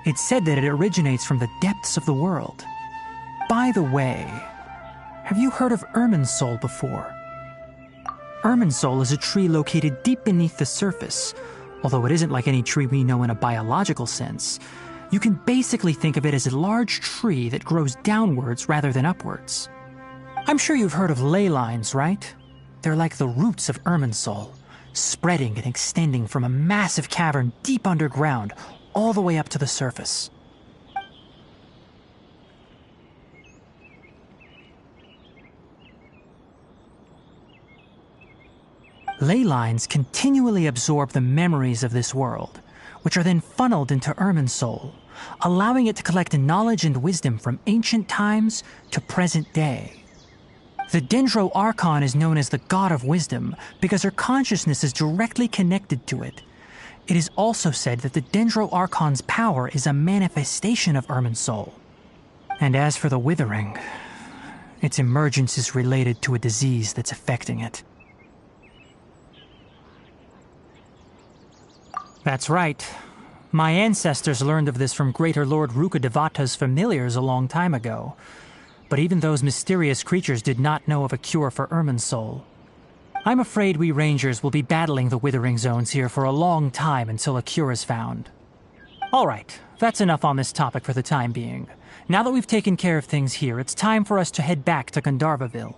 It's said that it originates from the depths of the world. By the way, have you heard of Irminsul before? Irminsul is a tree located deep beneath the surface. Although it isn't like any tree we know in a biological sense, you can basically think of it as a large tree that grows downwards rather than upwards. I'm sure you've heard of ley lines, right? They're like the roots of Irminsul, spreading and extending from a massive cavern deep underground all the way up to the surface. Ley lines continually absorb the memories of this world, which are then funneled into Irminsul, allowing it to collect knowledge and wisdom from ancient times to present day. The Dendro Archon is known as the God of Wisdom because her consciousness is directly connected to it. It is also said that the Dendro Archon's power is a manifestation of Irminsul. And as for the Withering, its emergence is related to a disease that's affecting it. That's right. My ancestors learned of this from Greater Lord Rukadevata's familiars a long time ago. But even those mysterious creatures did not know of a cure for Irminsul. I'm afraid we Rangers will be battling the Withering Zones here for a long time until a cure is found. Alright, that's enough on this topic for the time being. Now that we've taken care of things here, it's time for us to head back to Gandharvaville.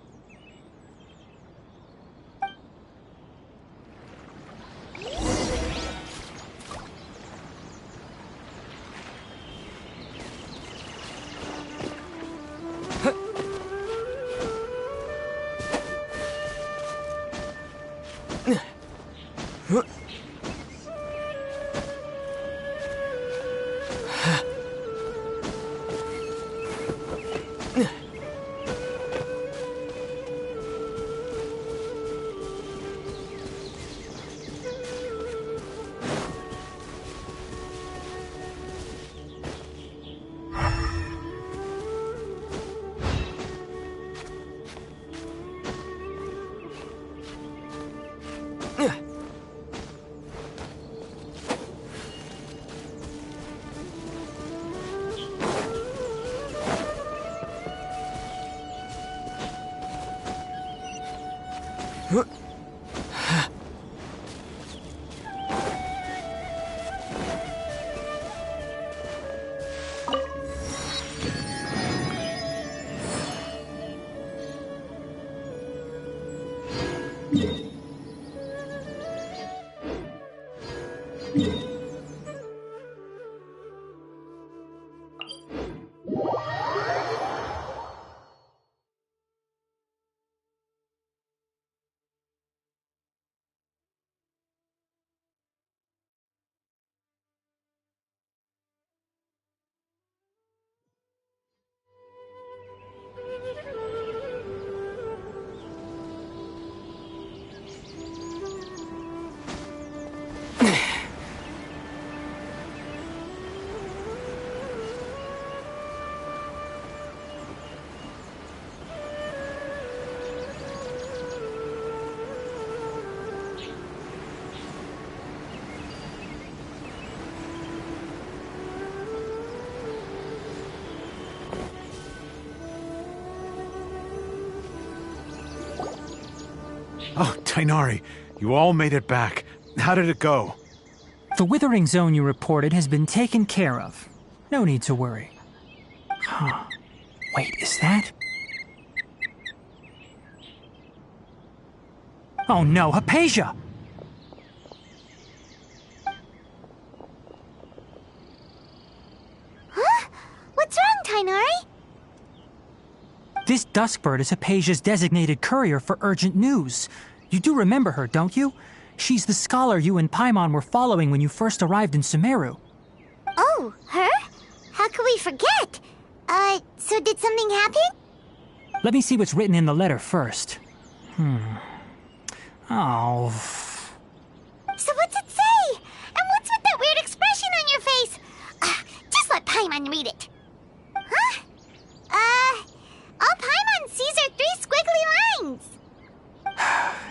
Oh, Tainari, you all made it back. How did it go? The Withering Zone you reported has been taken care of. No need to worry. Huh. Wait, is that? Oh no, Hypatia! Huh? What's wrong, Tainari? This Duskbird is Hypatia's designated courier for urgent news. You do remember her, don't you? She's the scholar you and Paimon were following when you first arrived in Sumeru. Oh, her? How could we forget? So did something happen? Let me see what's written in the letter first. Oh. So what's it say? And what's with that weird expression on your face? Just let Paimon read it. Huh? All Paimon sees are 3 squiggly lines.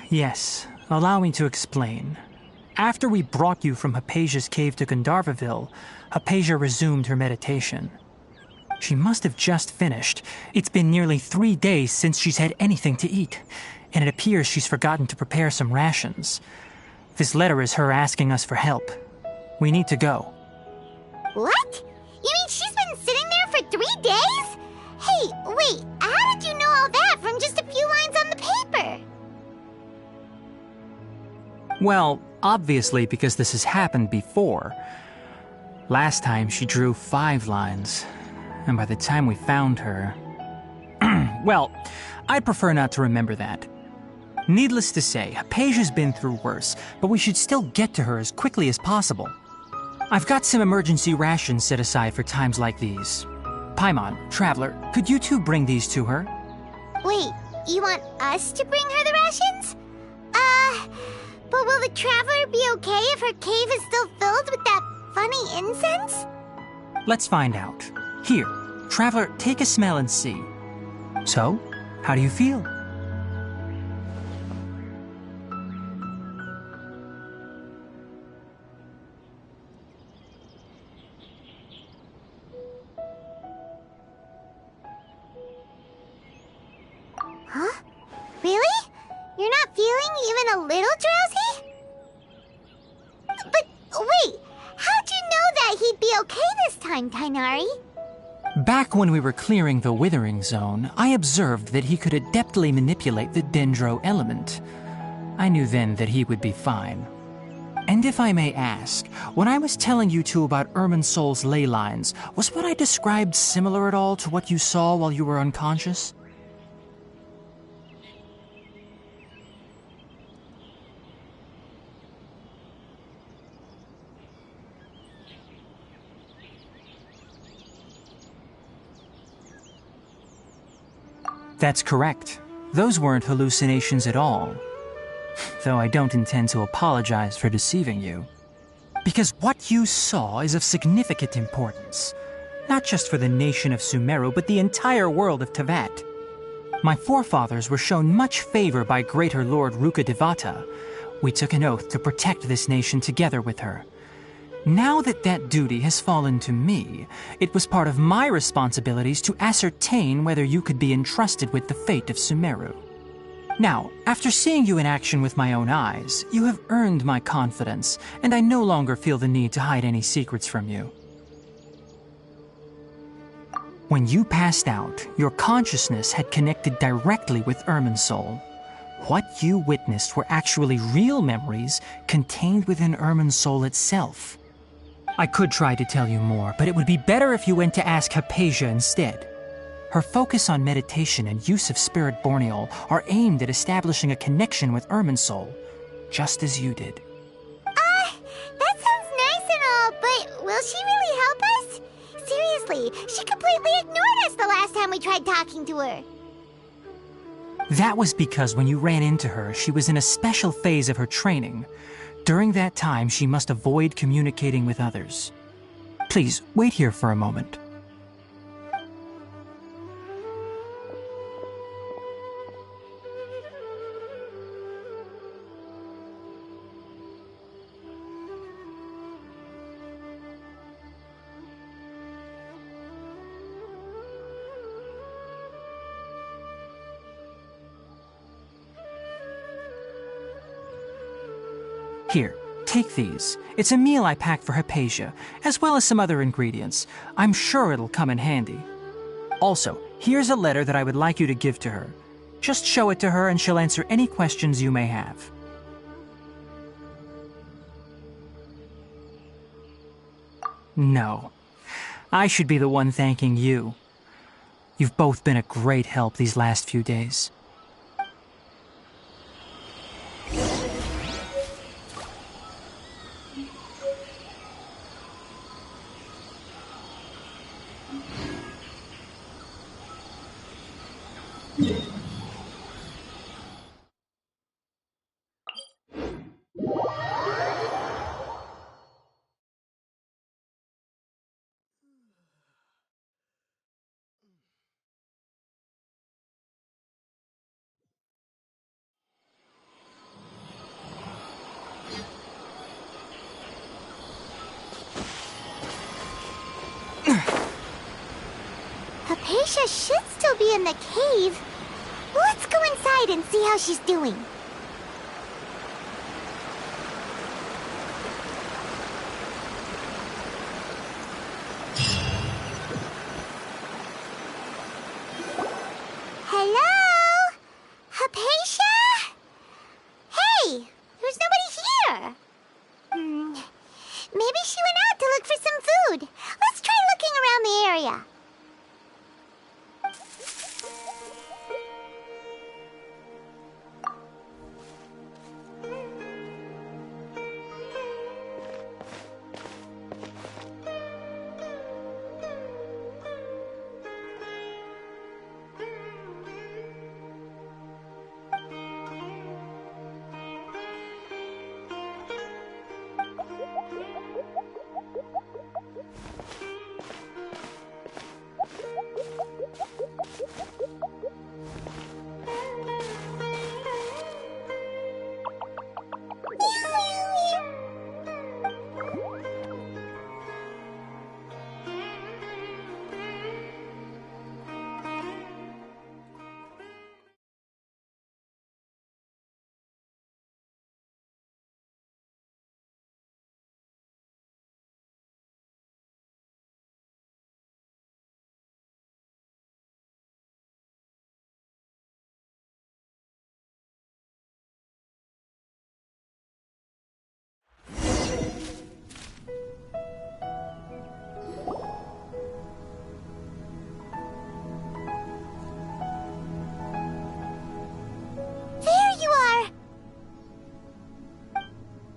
Yes, allow me to explain. After we brought you from Hypatia's cave to Gandharvaville, Hypatia resumed her meditation. She must have just finished. It's been nearly 3 days since she's had anything to eat, and it appears she's forgotten to prepare some rations. This letter is her asking us for help. We need to go. What? You mean she's been sitting there for 3 days? Hey, wait, how did you know all that from just a few lines on the paper? Well, obviously because this has happened before. Last time she drew 5 lines, and by the time we found her... Well, I'd prefer not to remember that. Needless to say, Hypatia's been through worse, but we should still get to her as quickly as possible. I've got some emergency rations set aside for times like these. Paimon, Traveler, could you two bring these to her? Wait, you want us to bring her the rations? But will the Traveler be okay if her cave is still filled with that funny incense? Let's find out. Here, Traveler, take a smell and see. So, how do you feel? Huh? Really? You're not feeling even a little drowsy? But wait, how'd you know that he'd be okay this time, Tainari? Back when we were clearing the Withering Zone, I observed that he could adeptly manipulate the Dendro element. I knew then that he would be fine. And if I may ask, when I was telling you two about Irminsol's ley lines, was what I described similar at all to what you saw while you were unconscious? That's correct. Those weren't hallucinations at all. Though I don't intend to apologize for deceiving you. Because what you saw is of significant importance. Not just for the nation of Sumeru, but the entire world of Tevat. My forefathers were shown much favor by Greater Lord Rukkhadevata. We took an oath to protect this nation together with her. Now that that duty has fallen to me, it was part of my responsibilities to ascertain whether you could be entrusted with the fate of Sumeru. Now, after seeing you in action with my own eyes, you have earned my confidence, and I no longer feel the need to hide any secrets from you. When you passed out, your consciousness had connected directly with Irminsol. What you witnessed were actually real memories contained within Irminsol itself. I could try to tell you more, but it would be better if you went to ask Hypatia instead. Her focus on meditation and use of Spirit Borneol are aimed at establishing a connection with Irminsol, just as you did. That sounds nice and all, but will she really help us? Seriously, she completely ignored us the last time we tried talking to her. That was because when you ran into her, she was in a special phase of her training. During that time, she must avoid communicating with others. Please, wait here for a moment. Here, take these. It's a meal I packed for Hypatia, as well as some other ingredients. I'm sure it'll come in handy. Also, here's a letter that I would like you to give to her. Just show it to her and she'll answer any questions you may have. No. I should be the one thanking you. You've both been a great help these last few days. Hypatia should still be in the cave. Let's go inside and see how she's doing. Hello? Hypatia? Hey, there's nobody here. Maybe she went out to look for some food. Let's try looking around the area.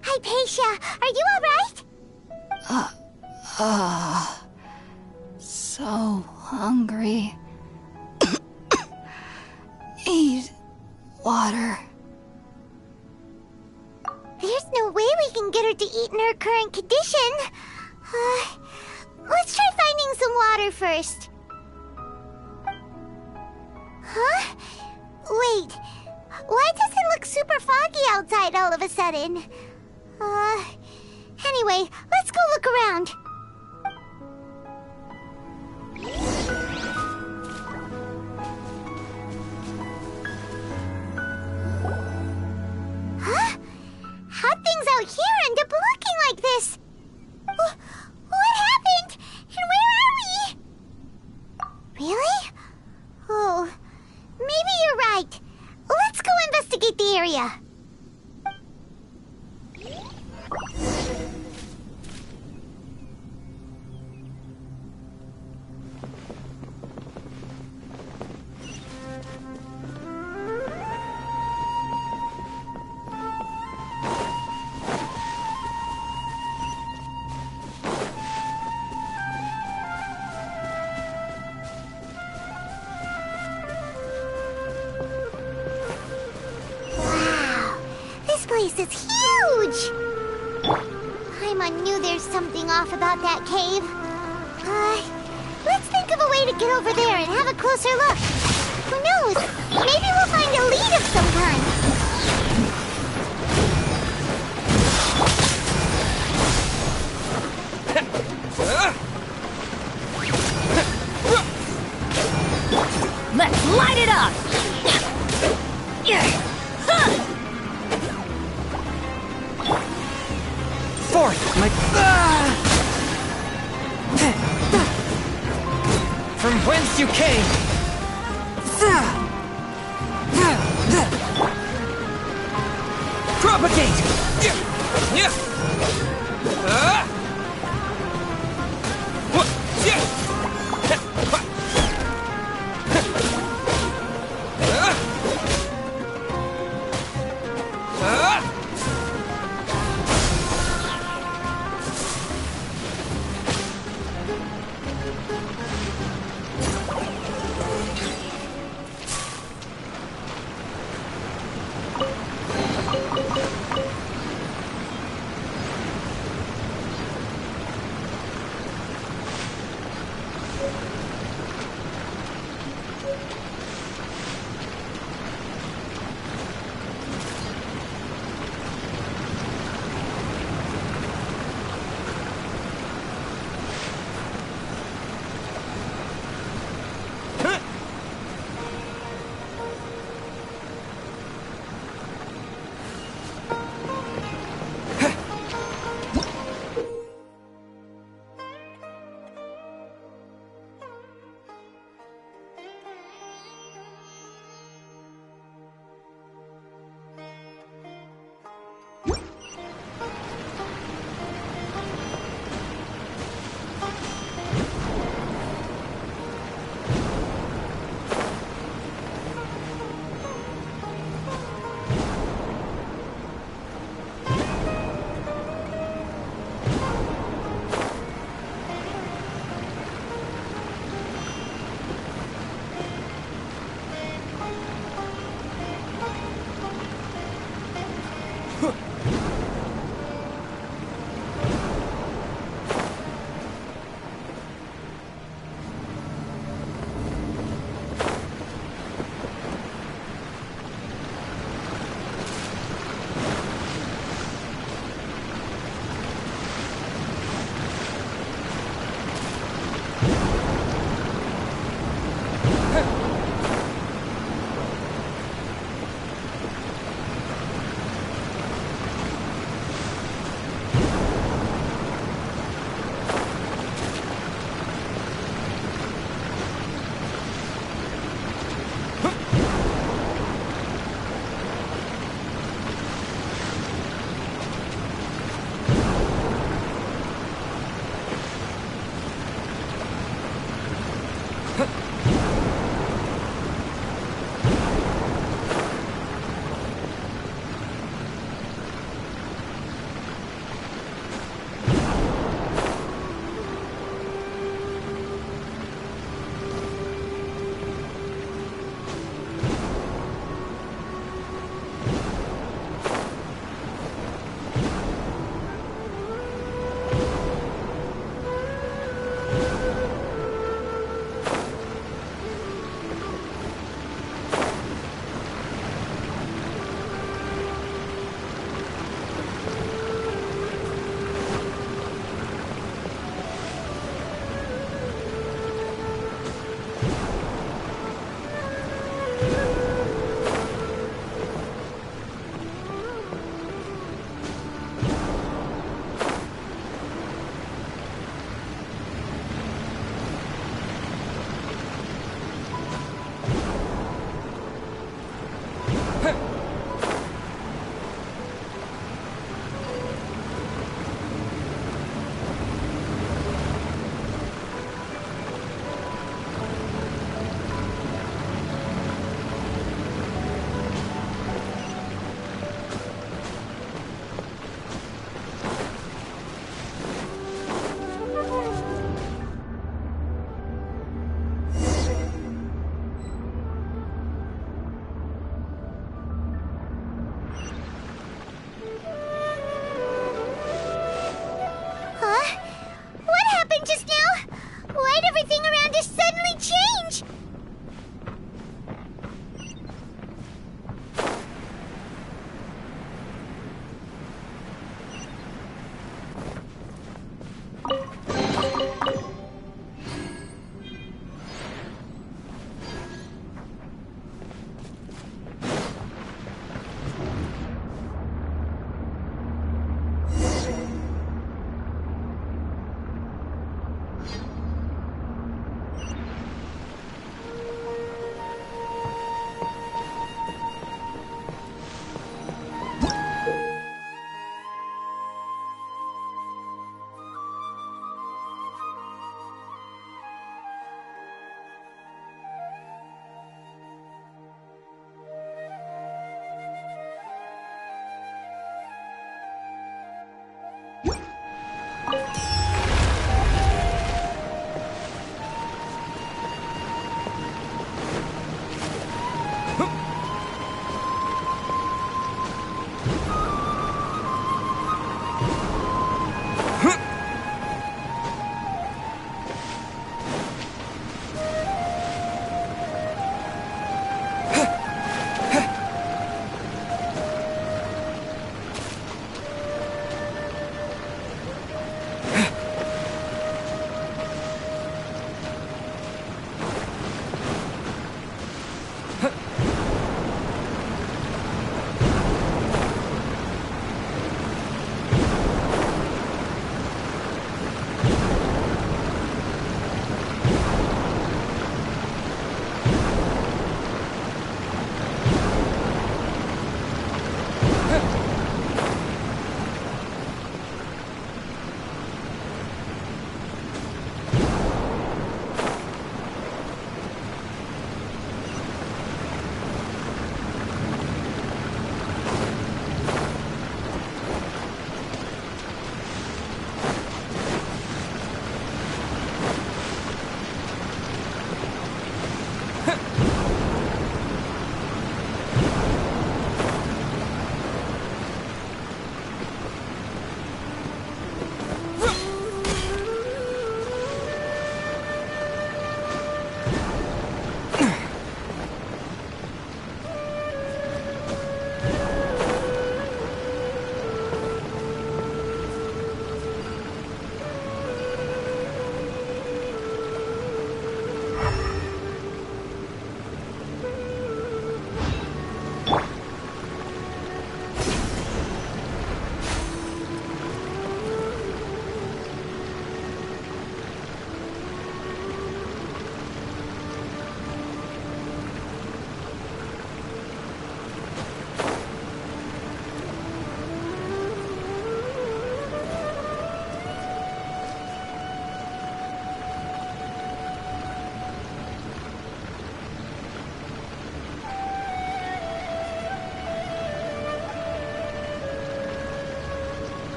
Hypatia, are you alright? So hungry. Need water. There's no way we can get her to eat in her current condition. Let's try finding some water first. Huh? Wait, why does it look super foggy outside all of a sudden? Anyway, let's go look around. Huh? How'd things out here end up looking like this? What happened? And where are we? Really? Oh, maybe you're right. Let's go investigate the area. This is huge! Paimon knew there's something off about that cave. Let's think of a way to get over there and have a closer look. Who knows? Maybe we'll find a lead of some kind. Let's light it up! Forth, my... From whence you came! Propagate!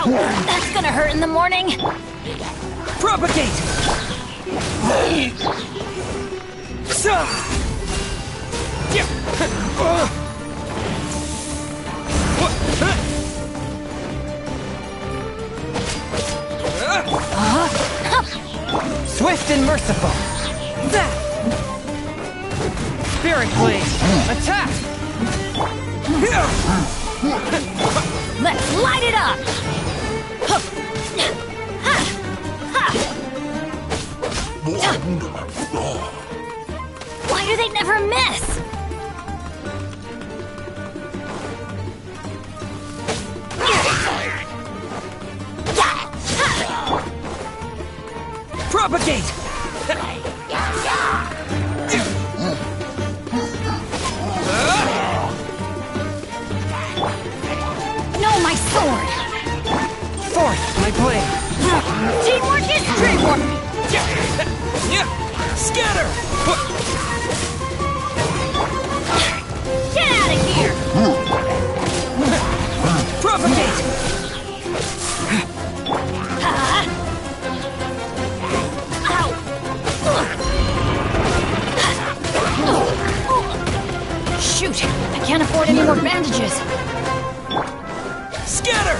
That's gonna hurt in the morning. Propagate! Swift and merciful. Spirit blade, attack! Let's light it up! Why do they never miss? Propagate! No, my sword! Fourth, my blade. Teamwork is teamwork! Scatter! Get out of here! Propagate! Shoot! I can't afford any more bandages. Scatter!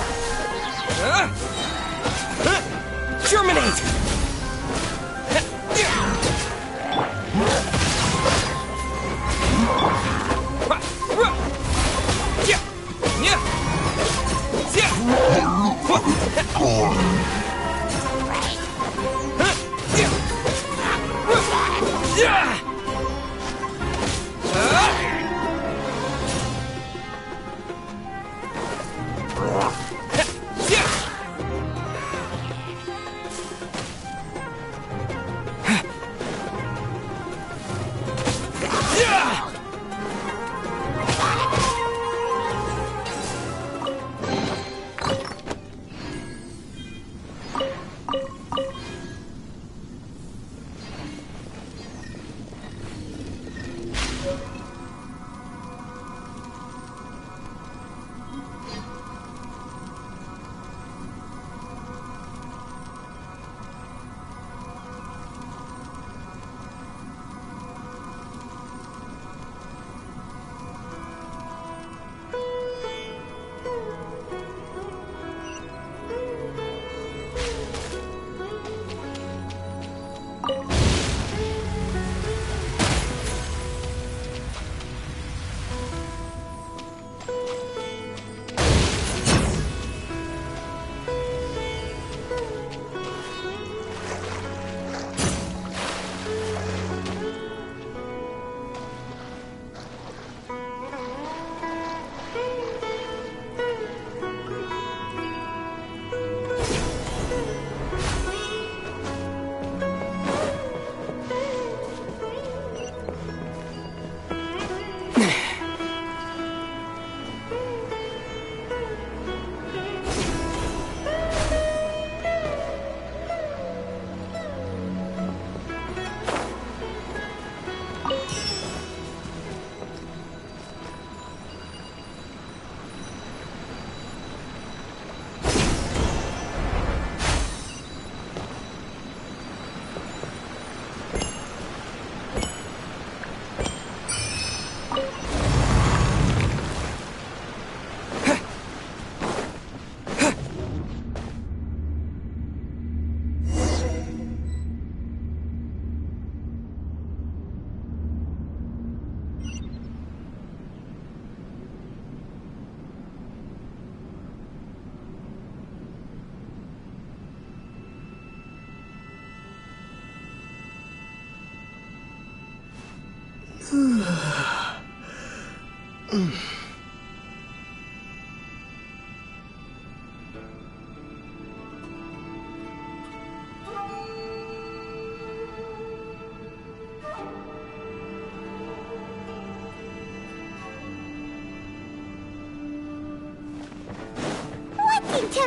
Germinate!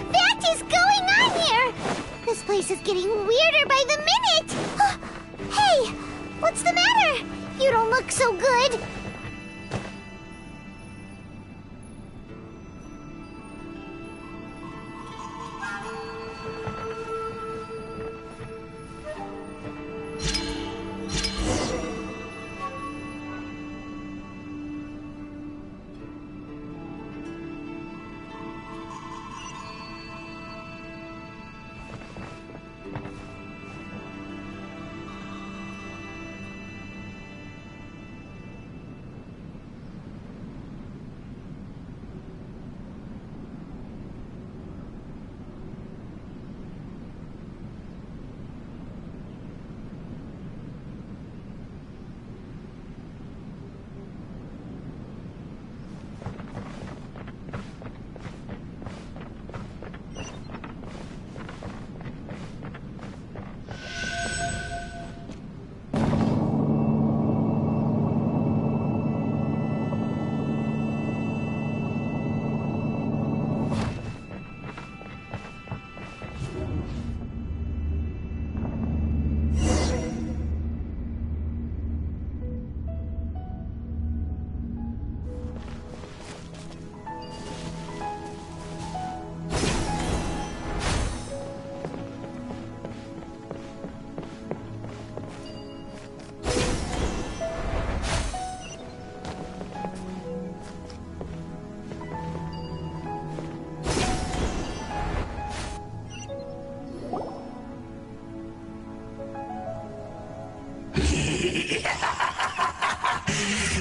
What is going on here? This place is getting weirder by the minute. Hey, what's the matter? You don't look so good.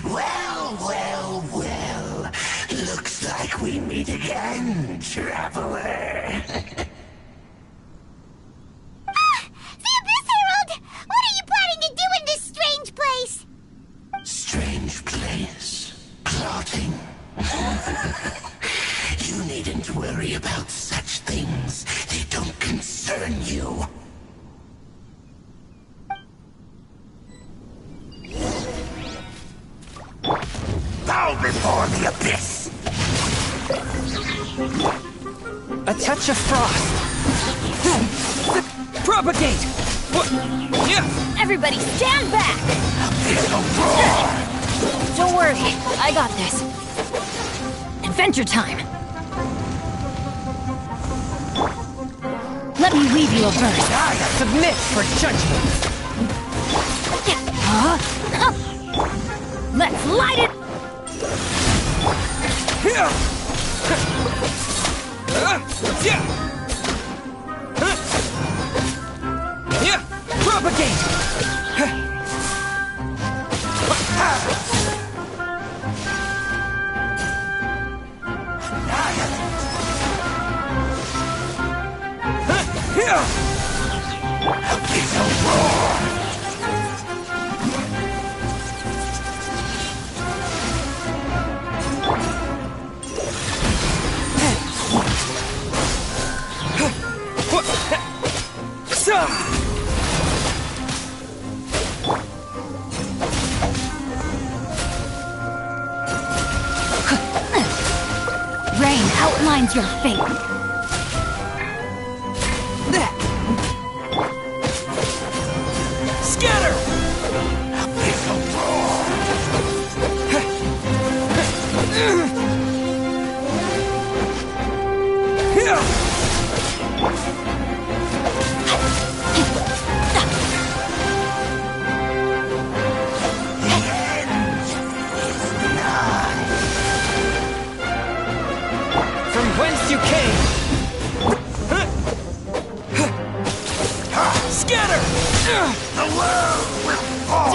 Well. Looks like we meet again, traveler. The Abyss Herald! What are you planning to do in this strange place? Strange place. Plotting. You needn't worry about such things. They don't concern you. Bow before the abyss! A touch of frost. Propagate! What? Yeah! Everybody stand back! It'll roar! Don't worry, I got this. Adventure time! Let me weave you a verse. Submit for judgment! Let's light it! Yeah! Propagate! It's a roar! Rain outlines your fate. Scatter! It's a roar! From whence you came! Scatter! The world will fall!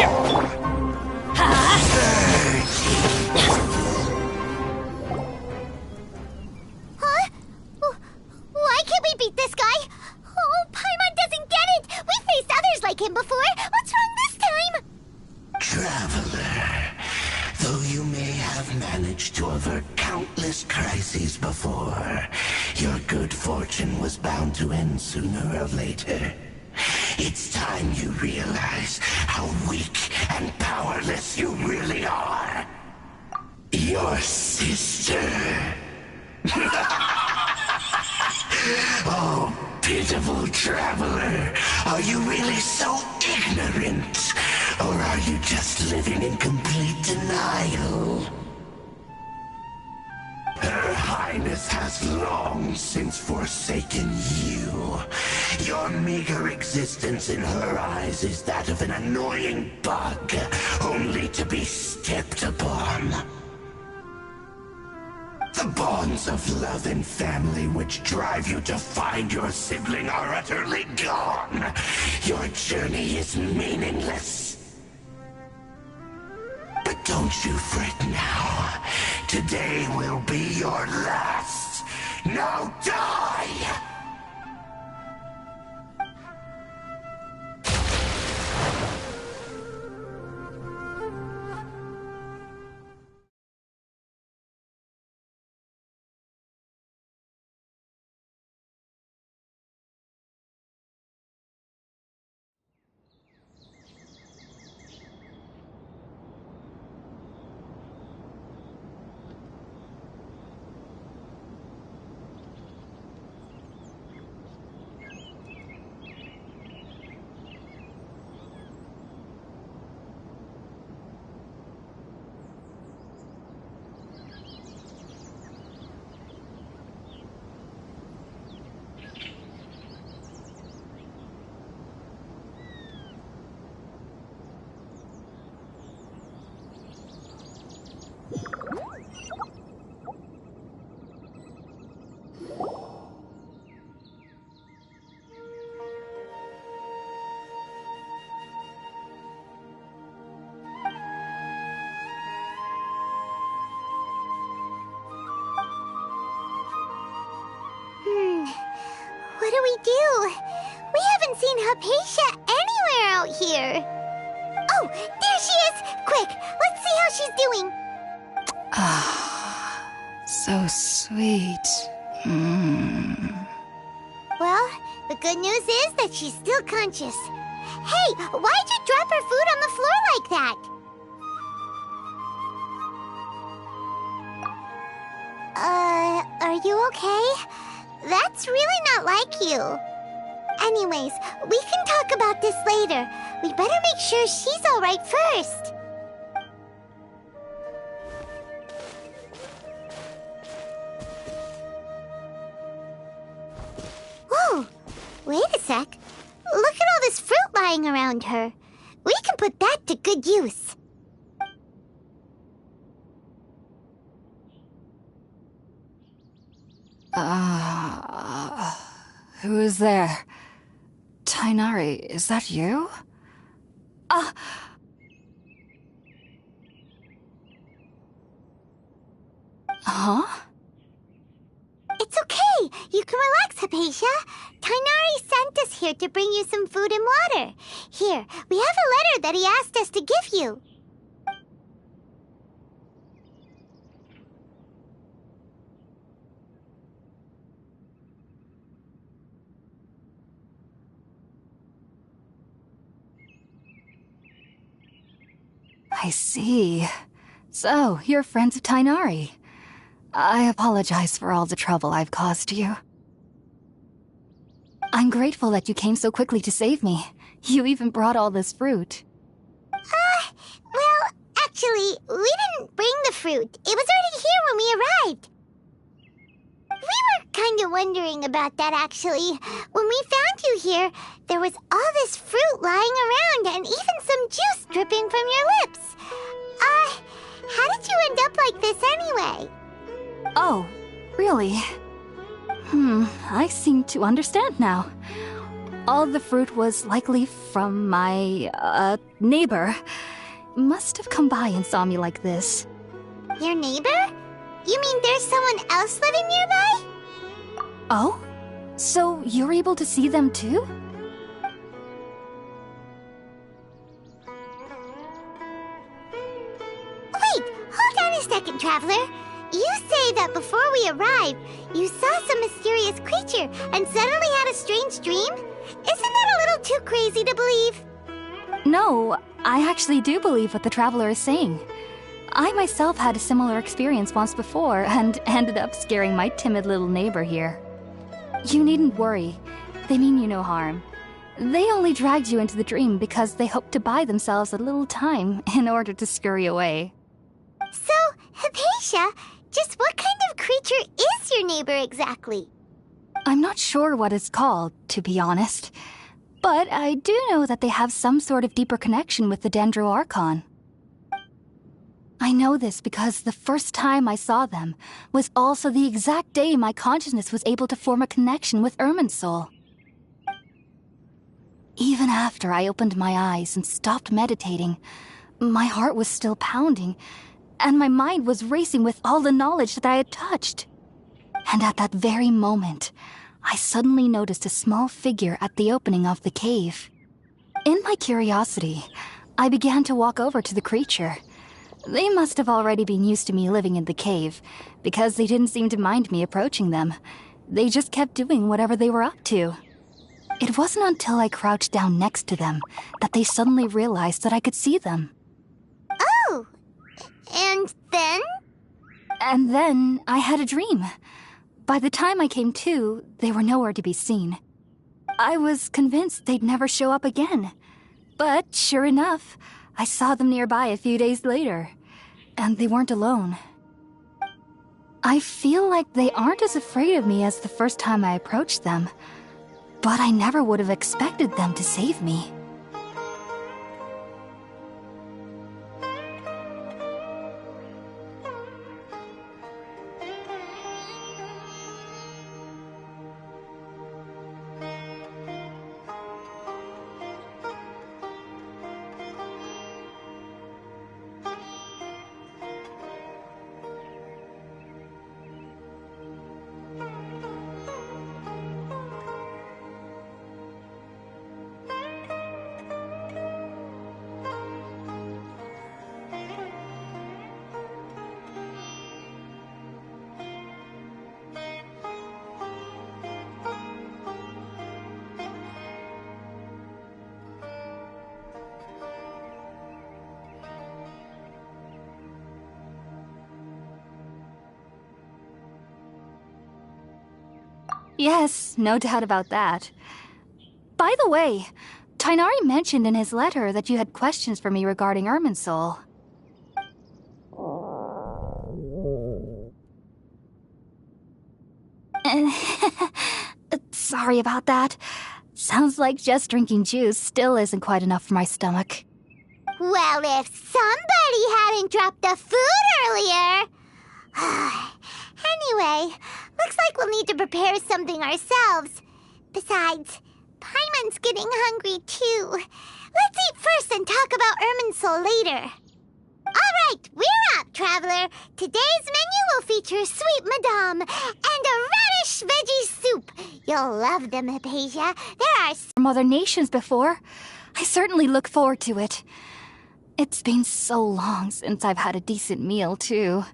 Huh? Why can't we beat this guy? Oh, Paimon doesn't get it! We faced others like him before! What's wrong this time? Traveler, though you may have managed to avert countless crises before, your good fortune was bound to end sooner or later. It's time you realize how weak and powerless you really are. Your sister. Oh, pitiful traveler. Are you really so ignorant? Or are you just living in complete denial? Her Highness has long since forsaken you. Your meager existence in her eyes is that of an annoying bug, only to be stepped upon. The bonds of love and family which drive you to find your sibling are utterly gone. Your journey is meaningless. But don't you fret now. Today will be your last. Now die! do we do? We haven't seen Hypatia anywhere out here. Oh, there she is! Quick, let's see how she's doing. Ah, so sweet. Well, the good news is that she's still conscious. Hey, why'd you drop her food on the floor like that? Are you okay? That's really not like you. Anyways, we can talk about this later. We better make sure she's alright first. Whoa, wait a sec. Look at all this fruit lying around her. We can put that to good use. Who is there? Tainari, is that you? Huh? It's okay. You can relax, Hypatia. Tainari sent us here to bring you some food and water. Here, we have a letter that he asked us to give you. I see. So, you're friends of Tainari. I apologize for all the trouble I've caused you. I'm grateful that you came so quickly to save me. You even brought all this fruit. Well, actually, we didn't bring the fruit. It was already here when we arrived. We were kind of wondering about that, actually. When we found you here, there was all this fruit lying around and even some juice dripping from your lips. How did you end up like this anyway? Oh, really? I seem to understand now. All the fruit was likely from my, neighbor. Must have come by and saw me like this. Your neighbor? You mean there's someone else living nearby? Oh? So you're able to see them too? Wait, hold on a second, Traveler. You say that before we arrived, you saw some mysterious creature and suddenly had a strange dream? Isn't that a little too crazy to believe? No, I actually do believe what the Traveler is saying. I myself had a similar experience once before and ended up scaring my timid little neighbor here. You needn't worry. They mean you no harm. They only dragged you into the dream because they hoped to buy themselves a little time in order to scurry away. So, Hypatia, just what kind of creature is your neighbor exactly? I'm not sure what it's called, to be honest. But I do know that they have some sort of deeper connection with the Dendro Archon. I know this because the first time I saw them was also the exact day my consciousness was able to form a connection with Irminsul. Even after I opened my eyes and stopped meditating, my heart was still pounding, and my mind was racing with all the knowledge that I had touched. And at that very moment, I suddenly noticed a small figure at the opening of the cave. In my curiosity, I began to walk over to the creature. They must have already been used to me living in the cave, because they didn't seem to mind me approaching them. They just kept doing whatever they were up to. It wasn't until I crouched down next to them that they suddenly realized that I could see them. Oh! And then? And then I had a dream. By the time I came to, they were nowhere to be seen. I was convinced they'd never show up again. But sure enough, I saw them nearby a few days later. And they weren't alone. I feel like they aren't as afraid of me as the first time I approached them. But I never would have expected them to save me. Yes, no doubt about that. By the way, Tainari mentioned in his letter that you had questions for me regarding Irminsul. Sorry about that. Sounds like just drinking juice still isn't quite enough for my stomach. Well, if somebody hadn't dropped the food earlier... Anyway, looks like we'll need to prepare something ourselves. Besides, Paimon's getting hungry too. Let's eat first and talk about Irminsul later. All right, we're up, Traveler. Today's menu will feature sweet madame and a radish veggie soup. You'll love them, Hypatia. There are From other nations before. I certainly look forward to it. It's been so long since I've had a decent meal, too.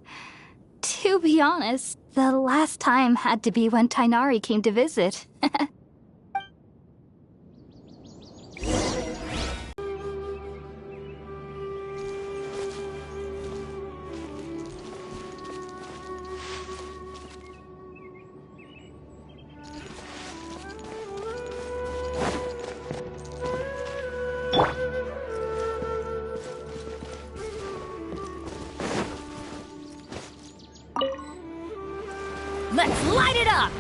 To be honest, the last time had to be when Tainari came to visit. Let's light it up!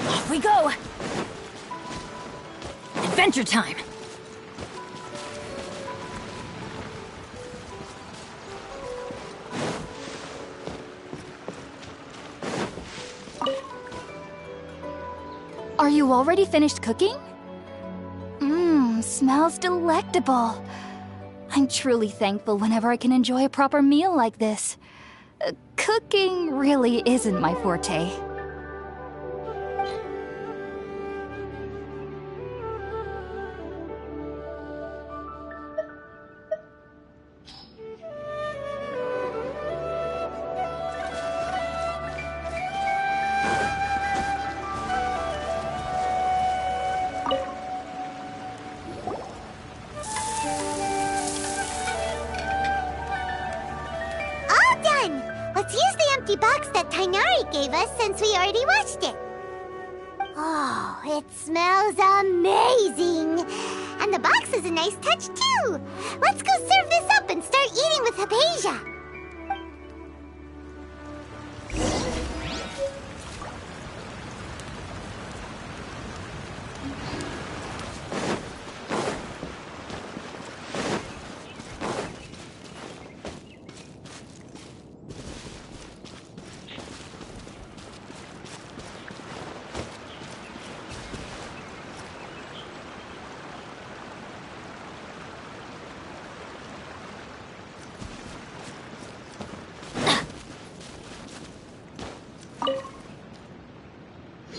Off we go! Adventure time! Are you already finished cooking? Smells delectable. I'm truly thankful whenever I can enjoy a proper meal like this. Cooking really isn't my forte. Let's use the empty box that Tainari gave us since we already washed it. Oh, it smells amazing. And the box is a nice touch, too. Let's go serve this up and start eating with Hypatia.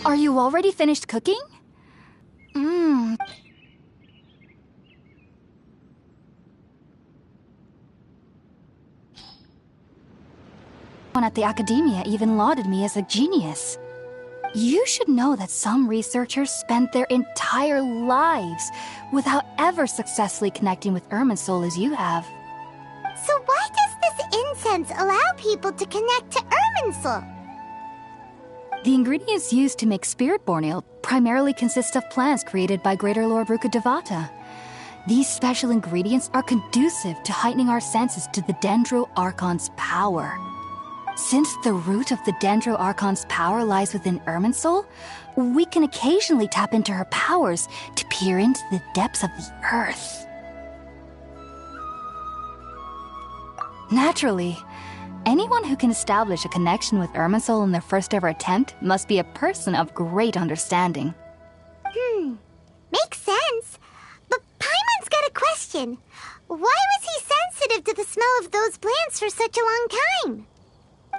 Are you already finished cooking? One at the academia even lauded me as a genius. You should know that some researchers spent their entire lives without ever successfully connecting with Irminsul as you have. So why does this incense allow people to connect to Irminsul? The ingredients used to make Spiritborn Ale primarily consist of plants created by Greater Lord Rukkhadevata. These special ingredients are conducive to heightening our senses to the Dendro Archon's power. Since the root of the Dendro Archon's power lies within Irminsul, we can occasionally tap into her powers to peer into the depths of the earth. Naturally, anyone who can establish a connection with Irminsul in their first ever attempt must be a person of great understanding. Makes sense. But Paimon's got a question. Why was he sensitive to the smell of those plants for such a long time?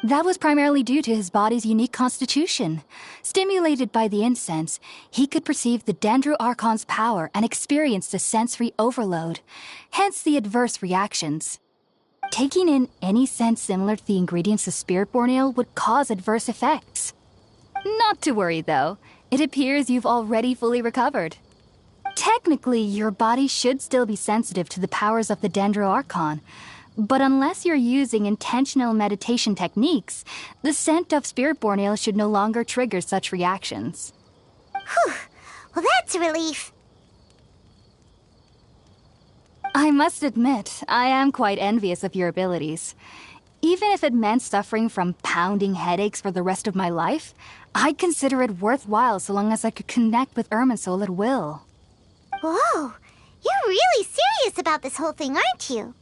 That was primarily due to his body's unique constitution. Stimulated by the incense, he could perceive the Dendro Archon's power and experienced a sensory overload, hence the adverse reactions. Taking in any scent similar to the ingredients of Spiritborn Ale would cause adverse effects. Not to worry, though. It appears you've already fully recovered. Technically, your body should still be sensitive to the powers of the Dendro Archon, but unless you're using intentional meditation techniques, the scent of Spiritborn Ale should no longer trigger such reactions. Whew. Well, that's a relief. I must admit, I am quite envious of your abilities. Even if it meant suffering from pounding headaches for the rest of my life, I'd consider it worthwhile so long as I could connect with Irminsul at will. Whoa, you're really serious about this whole thing, aren't you?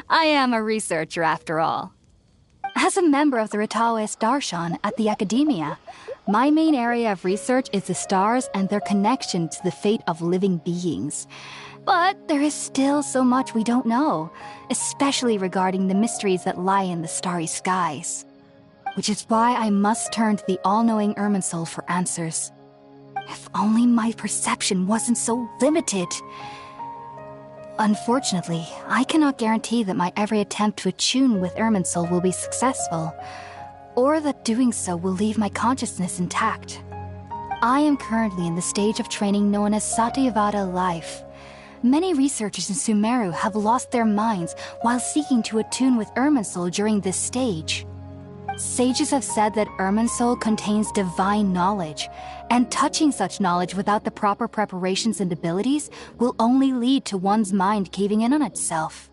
I am a researcher after all. As a member of the Ritaoist Archon at the Academia, my main area of research is the stars and their connection to the fate of living beings. But there is still so much we don't know, especially regarding the mysteries that lie in the starry skies. Which is why I must turn to the all-knowing Irminsul for answers. If only my perception wasn't so limited. Unfortunately, I cannot guarantee that my every attempt to attune with Irminsul will be successful, or that doing so will leave my consciousness intact. I am currently in the stage of training known as Satyavada life. Many researchers in Sumeru have lost their minds while seeking to attune with Irminsul during this stage. Sages have said that Irminsul contains divine knowledge, and touching such knowledge without the proper preparations and abilities will only lead to one's mind caving in on itself.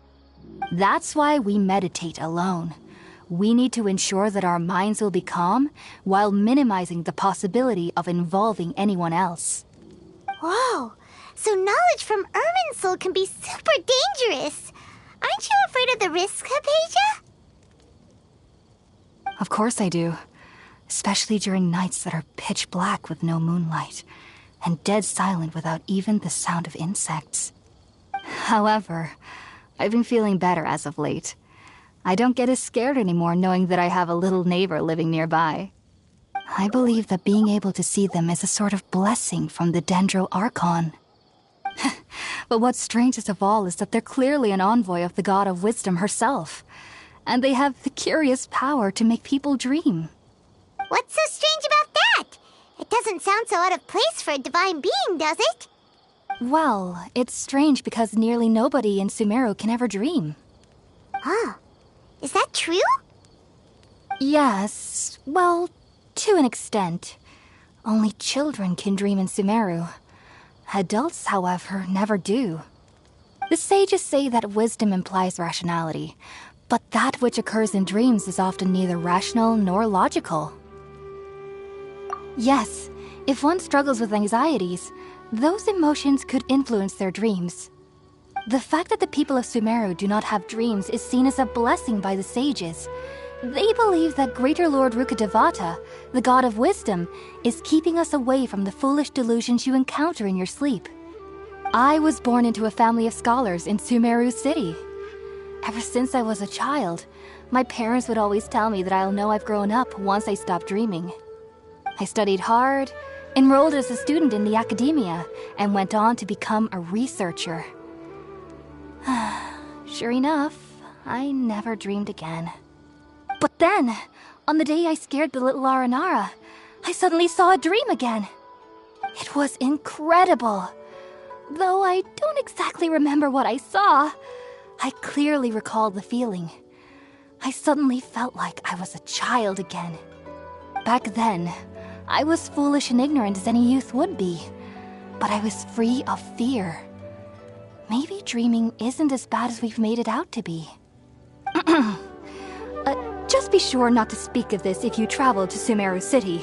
That's why we meditate alone. We need to ensure that our minds will be calm while minimizing the possibility of involving anyone else. Whoa, so knowledge from Irminsul can be super dangerous. Aren't you afraid of the risks, Hypatia? Of course I do. Especially during nights that are pitch black with no moonlight, and dead silent without even the sound of insects. However, I've been feeling better as of late. I don't get as scared anymore knowing that I have a little neighbor living nearby. I believe that being able to see them is a sort of blessing from the Dendro Archon. But what's strangest of all is that they're clearly an envoy of the God of Wisdom herself, and they have the curious power to make people dream. What's so strange about that? It doesn't sound so out of place for a divine being, does it? Well, it's strange because nearly nobody in Sumeru can ever dream. Huh. Is that true? Yes, well, to an extent. Only children can dream in Sumeru. Adults, however, never do. The sages say that wisdom implies rationality, but that which occurs in dreams is often neither rational nor logical. Yes, if one struggles with anxieties, those emotions could influence their dreams. The fact that the people of Sumeru do not have dreams is seen as a blessing by the sages. They believe that Greater Lord Rukkhadevata, the god of wisdom, is keeping us away from the foolish delusions you encounter in your sleep. I was born into a family of scholars in Sumeru City. Ever since I was a child, my parents would always tell me that I'll know I've grown up once I stop dreaming. I studied hard, enrolled as a student in the Academia, and went on to become a researcher. Sure enough, I never dreamed again. But then, on the day I scared the little Aranara, I suddenly saw a dream again. It was incredible. Though I don't exactly remember what I saw, I clearly recall the feeling. I suddenly felt like I was a child again. Back then, I was foolish and ignorant as any youth would be, but I was free of fear. Maybe dreaming isn't as bad as we've made it out to be. Just be sure not to speak of this if you travel to Sumeru City.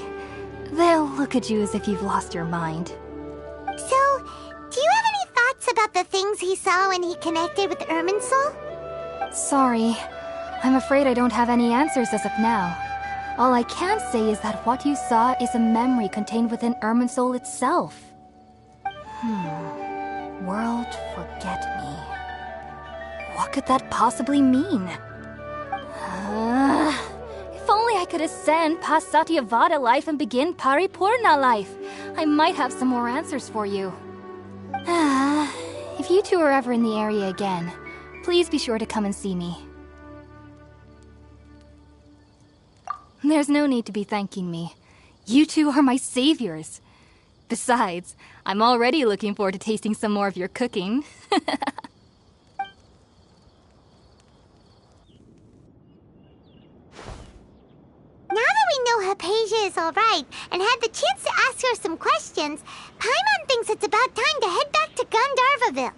They'll look at you as if you've lost your mind. So, do you have any thoughts about the things he saw when he connected with Irminsul? Sorry. I'm afraid I don't have any answers as of now. All I can say is that what you saw is a memory contained within Irminsul itself. World forget me. What could that possibly mean? If only I could ascend past Satyavada life and begin Paripurna life, I might have some more answers for you. If you two are ever in the area again, please be sure to come and see me. There's no need to be thanking me. You two are my saviors. Besides, I'm already looking forward to tasting some more of your cooking. Now that we know Hypatia is alright and had the chance to ask her some questions, Paimon thinks it's about time to head back to Gandharvaville.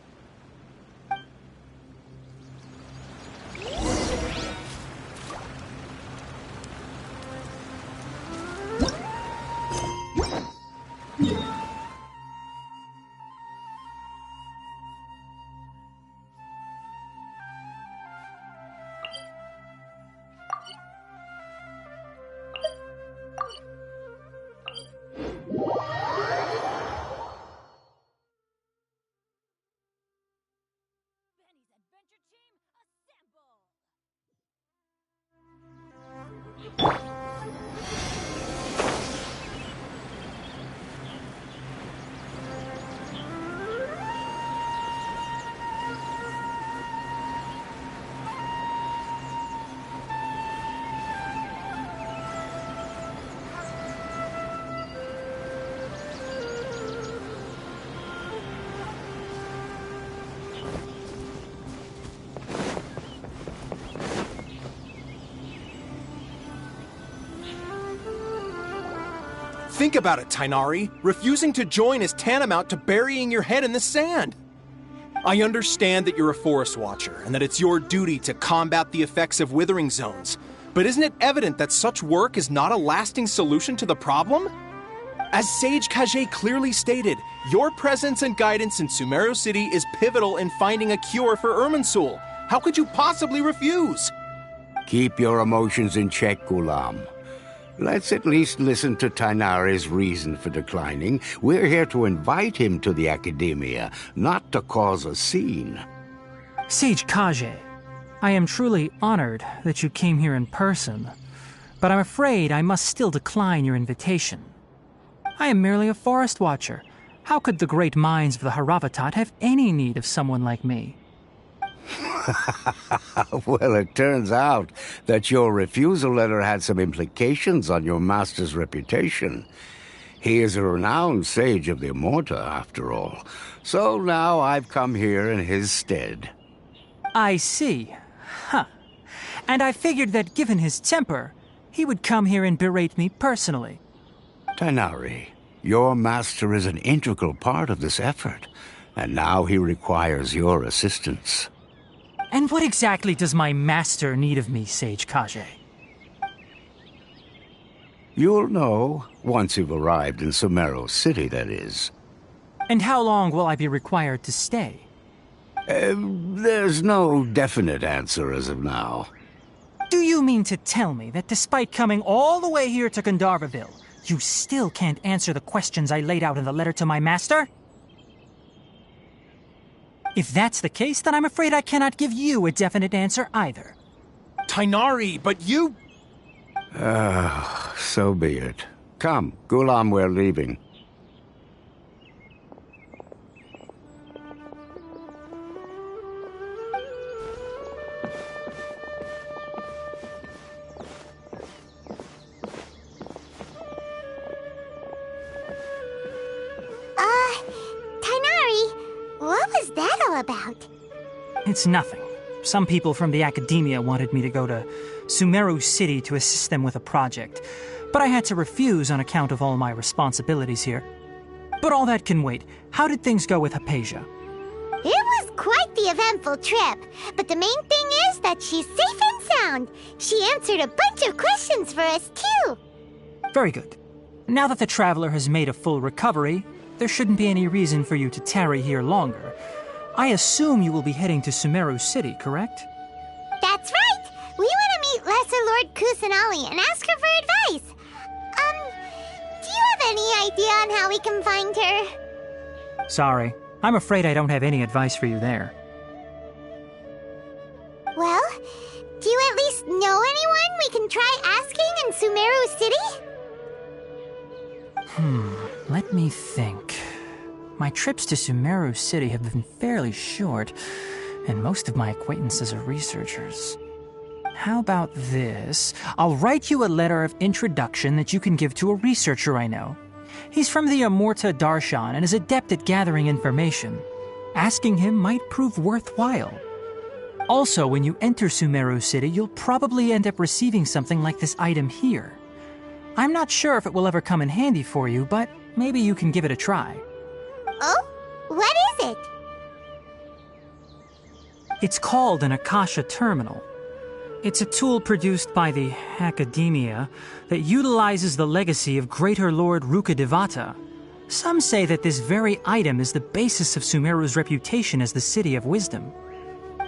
Think about it, Tainari. Refusing to join is tantamount to burying your head in the sand. I understand that you're a forest watcher and that it's your duty to combat the effects of withering zones, but isn't it evident that such work is not a lasting solution to the problem? As Sage Kage clearly stated, your presence and guidance in Sumeru City is pivotal in finding a cure for Irminsul. How could you possibly refuse? Keep your emotions in check, Ghulam. Let's at least listen to Tainari's reason for declining. We're here to invite him to the Academia, not to cause a scene. Sage Kage, I am truly honored that you came here in person, but I'm afraid I must still decline your invitation. I am merely a forest watcher. How could the great minds of the Haravatat have any need of someone like me? Well, it turns out that your refusal letter had some implications on your master's reputation. He is a renowned sage of the Immorta, after all. So now I've come here in his stead. I see. Huh. And I figured that given his temper, he would come here and berate me personally. Tainari, your master is an integral part of this effort, and now he requires your assistance. And what exactly does my master need of me, Sage Kage? You'll know, once you've arrived in Sumeru City, that is. And how long will I be required to stay? There's no definite answer as of now. Do you mean to tell me that despite coming all the way here to Gandharvaville, you still can't answer the questions I laid out in the letter to my master? If that's the case, then I'm afraid I cannot give you a definite answer either. Tainari, but you... So be it. Come, Ghulam, we're leaving. Tainari, what was that all about? It's nothing. Some people from the Academia wanted me to go to Sumeru City to assist them with a project, but I had to refuse on account of all my responsibilities here. But all that can wait. How did things go with Hypatia? It was quite the eventful trip, but the main thing is that she's safe and sound. She answered a bunch of questions for us, too. Very good. Now that the traveler has made a full recovery, there shouldn't be any reason for you to tarry here longer. I assume you will be heading to Sumeru City, correct? That's right! We want to meet Lesser Lord Kusanali and ask her for advice. Do you have any idea on how we can find her? Sorry. I'm afraid I don't have any advice for you there. Well, do you at least know anyone we can try asking in Sumeru City? Let me think. My trips to Sumeru City have been fairly short, and most of my acquaintances are researchers. How about this? I'll write you a letter of introduction that you can give to a researcher I know. He's from the Amorta Darshan and is adept at gathering information. Asking him might prove worthwhile. Also, when you enter Sumeru City, you'll probably end up receiving something like this item here. I'm not sure if it will ever come in handy for you, but maybe you can give it a try. Oh? What is it? It's called an Akasha Terminal. It's a tool produced by the Academia that utilizes the legacy of Greater Lord Rukkhadevata. Some say that this very item is the basis of Sumeru's reputation as the City of Wisdom.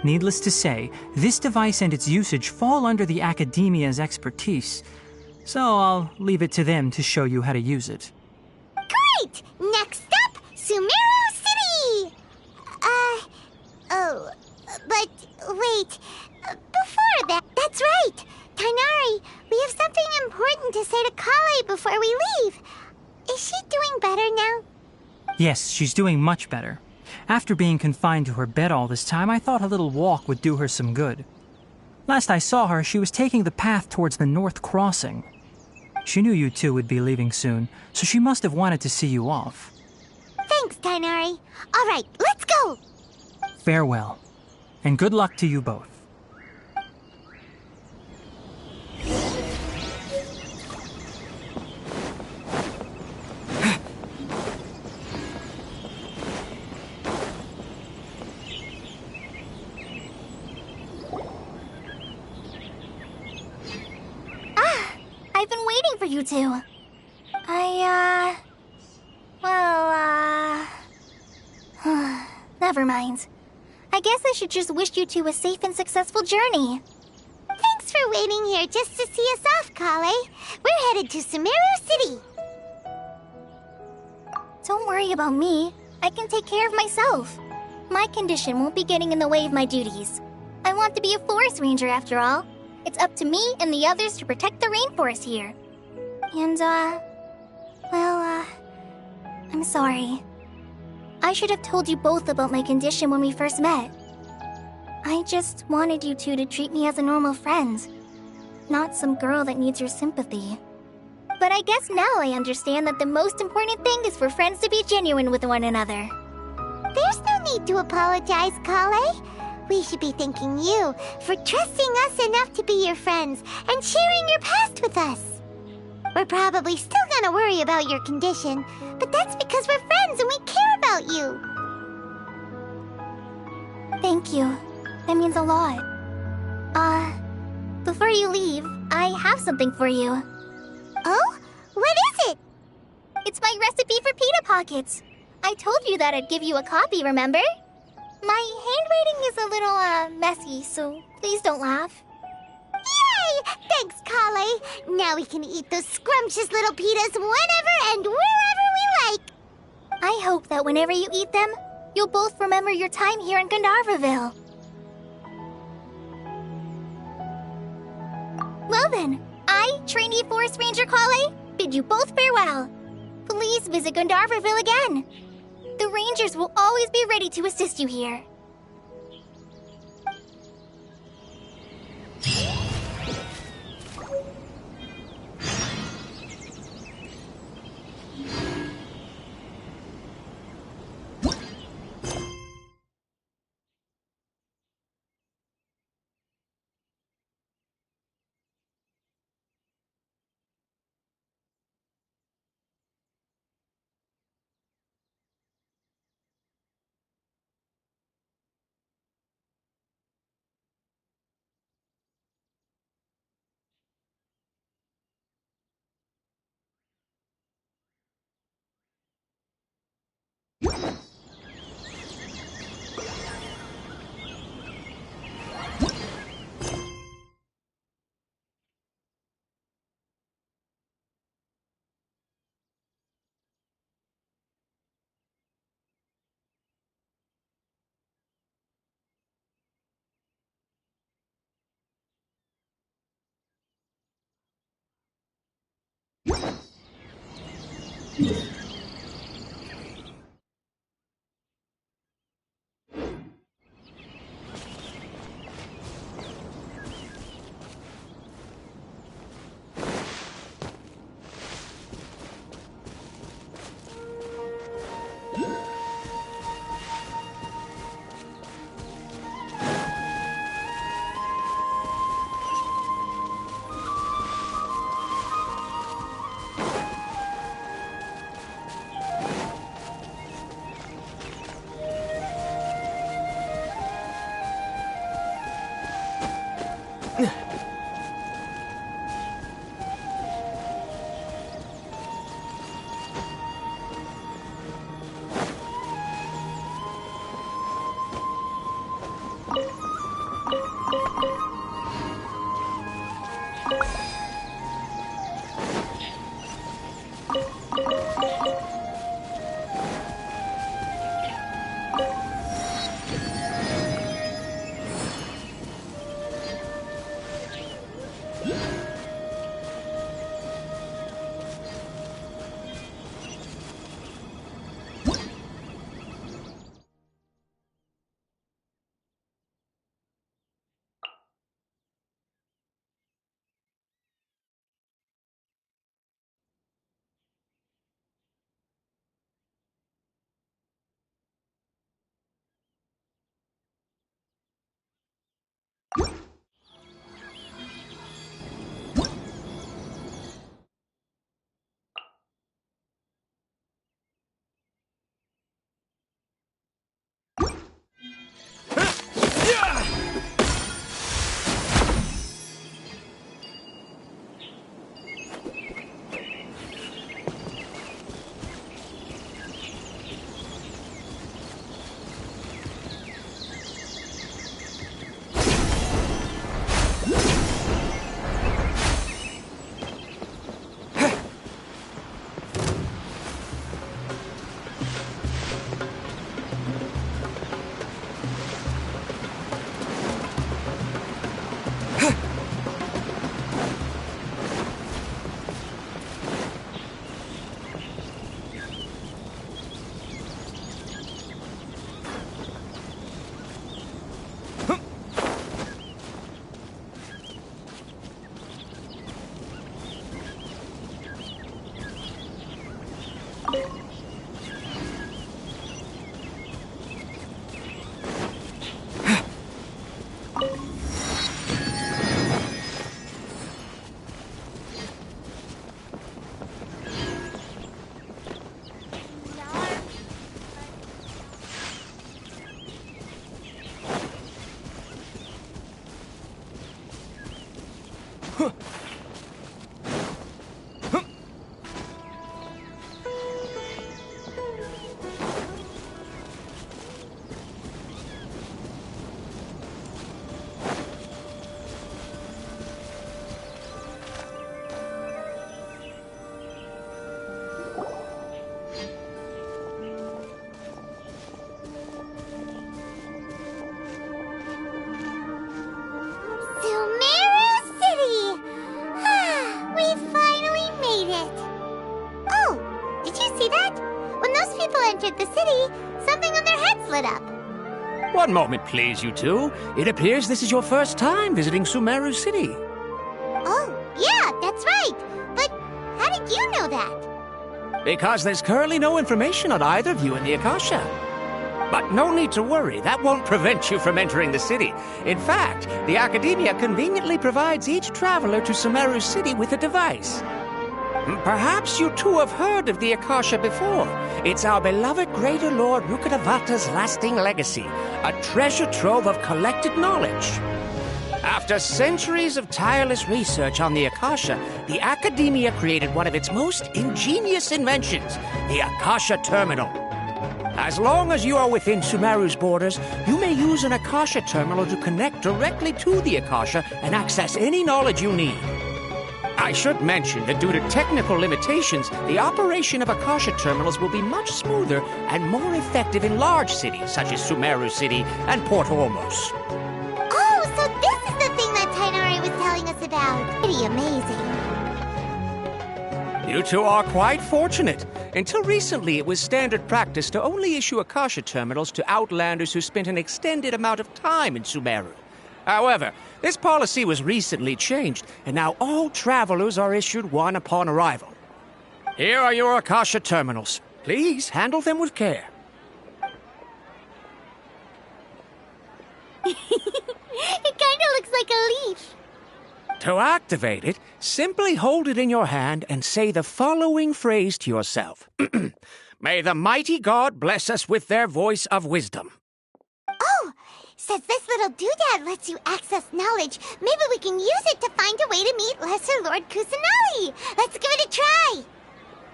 Needless to say, this device and its usage fall under the Academia's expertise, so I'll leave it to them to show you how to use it. Great! Next up, Sumeru City! But wait, before that, that's right! Tainari, we have something important to say to Kale before we leave. Is she doing better now? Yes, she's doing much better. After being confined to her bed all this time, I thought a little walk would do her some good. Last I saw her, she was taking the path towards the North Crossing. She knew you two would be leaving soon, so she must have wanted to see you off. Thanks, Tainari. All right, let's go! Farewell, and good luck to you both. I've been waiting for you two. Never mind. I guess I should just wish you two a safe and successful journey. Thanks for waiting here just to see us off, Kale. We're headed to Sumeru City. Don't worry about me. I can take care of myself. My condition won't be getting in the way of my duties. I want to be a forest ranger after all. It's up to me and the others to protect the rainforest here. And, I'm sorry. I should have told you both about my condition when we first met. I just wanted you two to treat me as a normal friend, not some girl that needs your sympathy. But I guess now I understand that the most important thing is for friends to be genuine with one another. There's no need to apologize, Kale. We should be thanking you for trusting us enough to be your friends and sharing your past with us. We're probably still gonna worry about your condition, but that's because we're friends and we care about you. Thank you. That means a lot. Before you leave, I have something for you. Oh? What is it? It's my recipe for pita pockets. I told you that I'd give you a copy, remember? My handwriting is a little, messy, so please don't laugh. Yay! Thanks, Kale. Now we can eat those scrumptious little pitas whenever and wherever we like. I hope that whenever you eat them, you'll both remember your time here in Gandharvaville. Well then, I, trainee Forest Ranger Kale, bid you both farewell. Please visit Gandharvaville again. The Rangers will always be ready to assist you here. One moment, please, you two. It appears this is your first time visiting Sumeru City. Oh, yeah, that's right. But how did you know that? Because there's currently no information on either of you in the Akasha. But no need to worry, that won't prevent you from entering the city. In fact, the Academia conveniently provides each traveler to Sumeru City with a device. Perhaps you two have heard of the Akasha before. It's our beloved Greater Lord Rukkhadevata's lasting legacy, a treasure trove of collected knowledge. After centuries of tireless research on the Akasha, the Academia created one of its most ingenious inventions, the Akasha Terminal. As long as you are within Sumeru's borders, you may use an Akasha Terminal to connect directly to the Akasha and access any knowledge you need. I should mention that due to technical limitations, the operation of Akasha terminals will be much smoother and more effective in large cities such as Sumeru City and Port Ormos. Oh, so this is the thing that Tainari was telling us about. Pretty amazing. You two are quite fortunate. Until recently, it was standard practice to only issue Akasha terminals to outlanders who spent an extended amount of time in Sumeru. However, this policy was recently changed, and now all travelers are issued one upon arrival. Here are your Akasha terminals. Please handle them with care. It kind of looks like a leaf. To activate it, simply hold it in your hand and say the following phrase to yourself. May the mighty God bless us with their voice of wisdom. Oh, Since this little doodad lets you access knowledge, maybe we can use it to find a way to meet Lesser Lord Kusanali. Let's give it a try.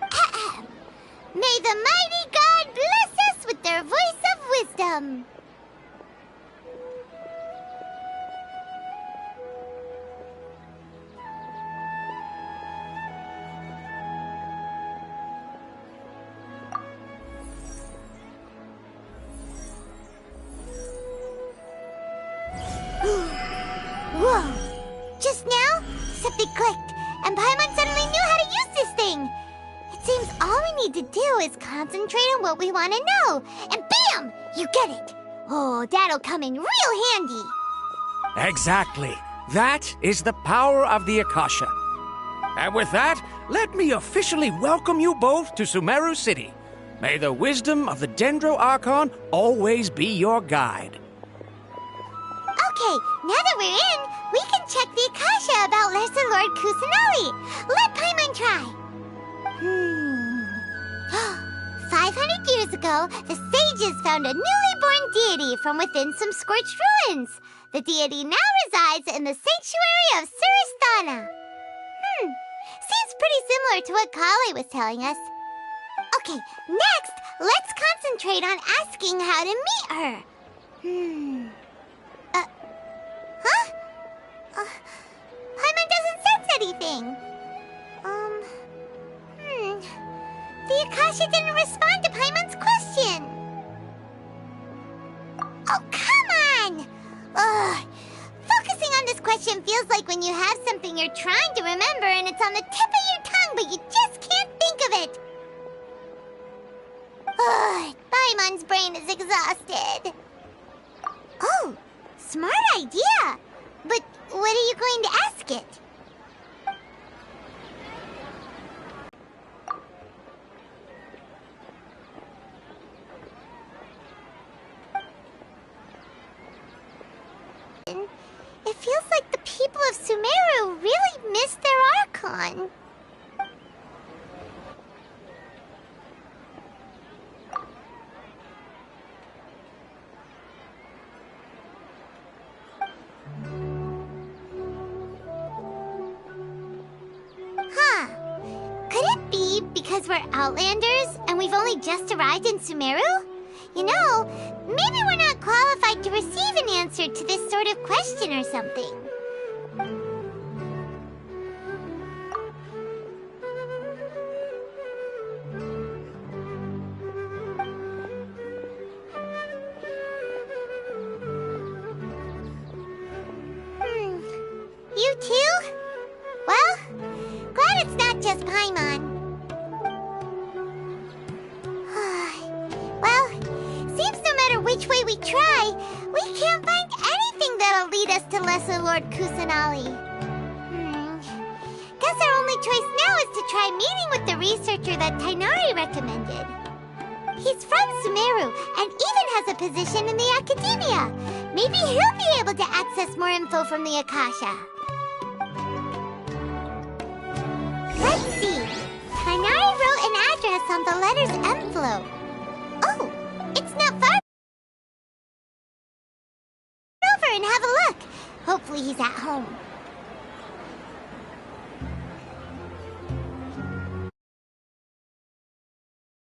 Ahem. May the mighty god bless us with their voice of wisdom. Whoa! Just now, something clicked, and Paimon suddenly knew how to use this thing. It seems all we need to do is concentrate on what we want to know, and bam! You get it! Oh, that'll come in real handy. Exactly. That is the power of the Akasha. And with that, let me officially welcome you both to Sumeru City. May the wisdom of the Dendro Archon always be your guide. Okay, now that we're in, we can check the Akasha about Lesser Lord Kusanali. Let Paimon try. 500 years ago, the sages found a newly born deity from within some scorched ruins. The deity now resides in the sanctuary of Surasthana. Seems pretty similar to what Kale was telling us. Okay, next, let's concentrate on asking how to meet her. Paimon doesn't sense anything. The Akasha didn't respond to Paimon's question. Oh, come on! Ugh. Focusing on this question feels like when you have something you're trying to remember and it's on the tip of your tongue, but you just can't think of it. Ugh. Paimon's brain is exhausted. Oh, smart idea. But what are you going to ask it? It feels like the people of Sumeru really miss their Archon. Could it be because we're Outlanders and we've only just arrived in Sumeru? You know, maybe we're not qualified to receive an answer to this sort of question or something. You too? Well, glad it's not just Paimon. Well, seems no matter which way we try, we can't find anything that'll lead us to Lesser Lord Kusanali. Guess our only choice now is to try meeting with the researcher that Tainari recommended. He's from Sumeru and even has a position in the Academia. Maybe he'll be able to access more info from the Akasha. Let's see. Tainari wrote an address on the letter's envelope. Oh, it's not far. Over and have a look. Hopefully he's at home.